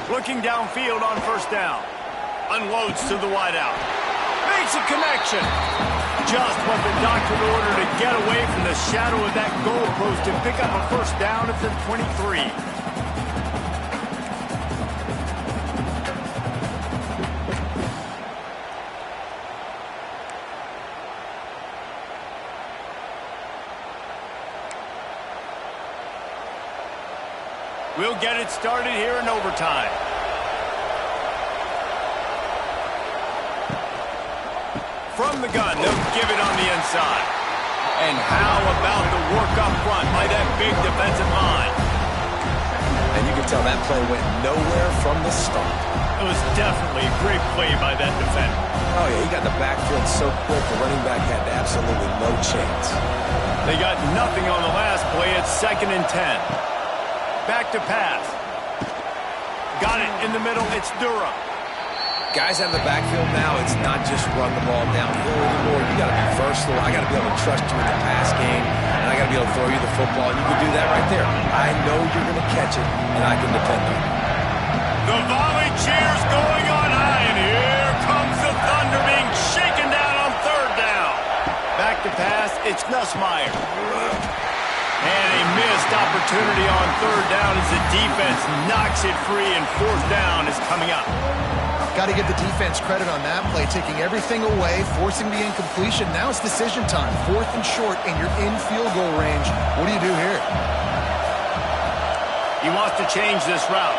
Looking downfield on first down. Unloads to the wideout. Makes a connection. Just what the doctor ordered to get away from the shadow of that goalpost and pick up a first down at the 23. We'll get it started here in overtime. From the gun, they'll give it on the inside. And how about the work up front by that big defensive line? And you can tell that play went nowhere from the start. It was definitely a great play by that defender. Oh, yeah, he got the backfield so quick, the running back had absolutely no chance. They got nothing on the last play. It's 2nd and 10. Back to pass. Got it in the middle. It's Durham. Guys out of the backfield now, it's not just run the ball downhill anymore. You got to be versatile. I got to be able to trust you in the pass game, and I got to be able to throw you the football. And you can do that right there. I know you're going to catch it, and I can depend on it. The volley cheers going on high, and here comes the Thunder being shaken down on 3rd down. Back to pass, it's Nussmeier. And a missed opportunity on 3rd down as the defense knocks it free, and 4th down is coming up. Got to give the defense credit on that play, taking everything away, forcing the incompletion. Now it's decision time. 4th and short, and you're in field goal range. What do you do here? He wants to change this route.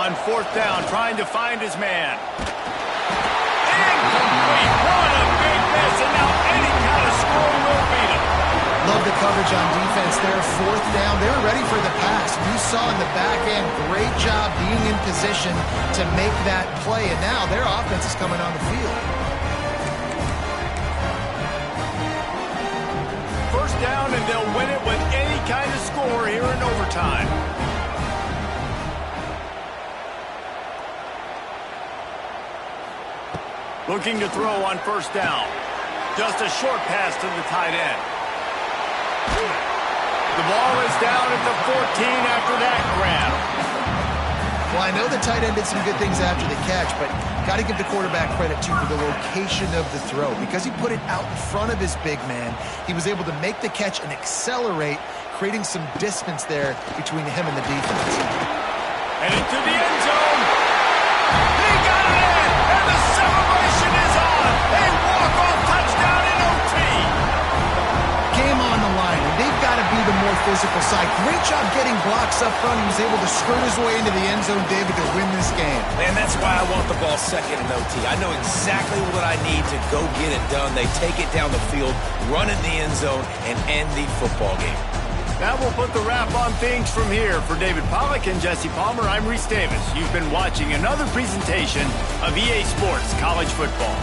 on fourth down, trying to find his man. Incomplete. What a big miss, and now any kind of score will beat him. Love the coverage on defense there. Fourth down. They were ready for the pass. You saw in the back end, great job being in position to make that play. And now their offense is coming on the field. First down, and they'll win it with any kind of score here in overtime. Looking to throw on first down. Just a short pass to the tight end. The ball is down at the 14 after that grab. Well, I know the tight end did some good things after the catch, but got to give the quarterback credit, too, for the location of the throw. Because he put it out in front of his big man, he was able to make the catch and accelerate, creating some distance there between him and the defense. And into the end zone. He got it in, and the celebration is on. A walk-off touchdown in OT. Game on the line, and they've got to be the more physical side. Great job getting blocks up front. He was able to skirt his way into the end zone, David, to win this game. Man, that's why I want the ball second in OT. I know exactly what I need to go get it done. They take it down the field, run in the end zone, and end the football game. That will put the wrap on things from here. For David Packlj and Jesse Palmer, I'm Reese Davis. You've been watching another presentation of EA Sports College Football.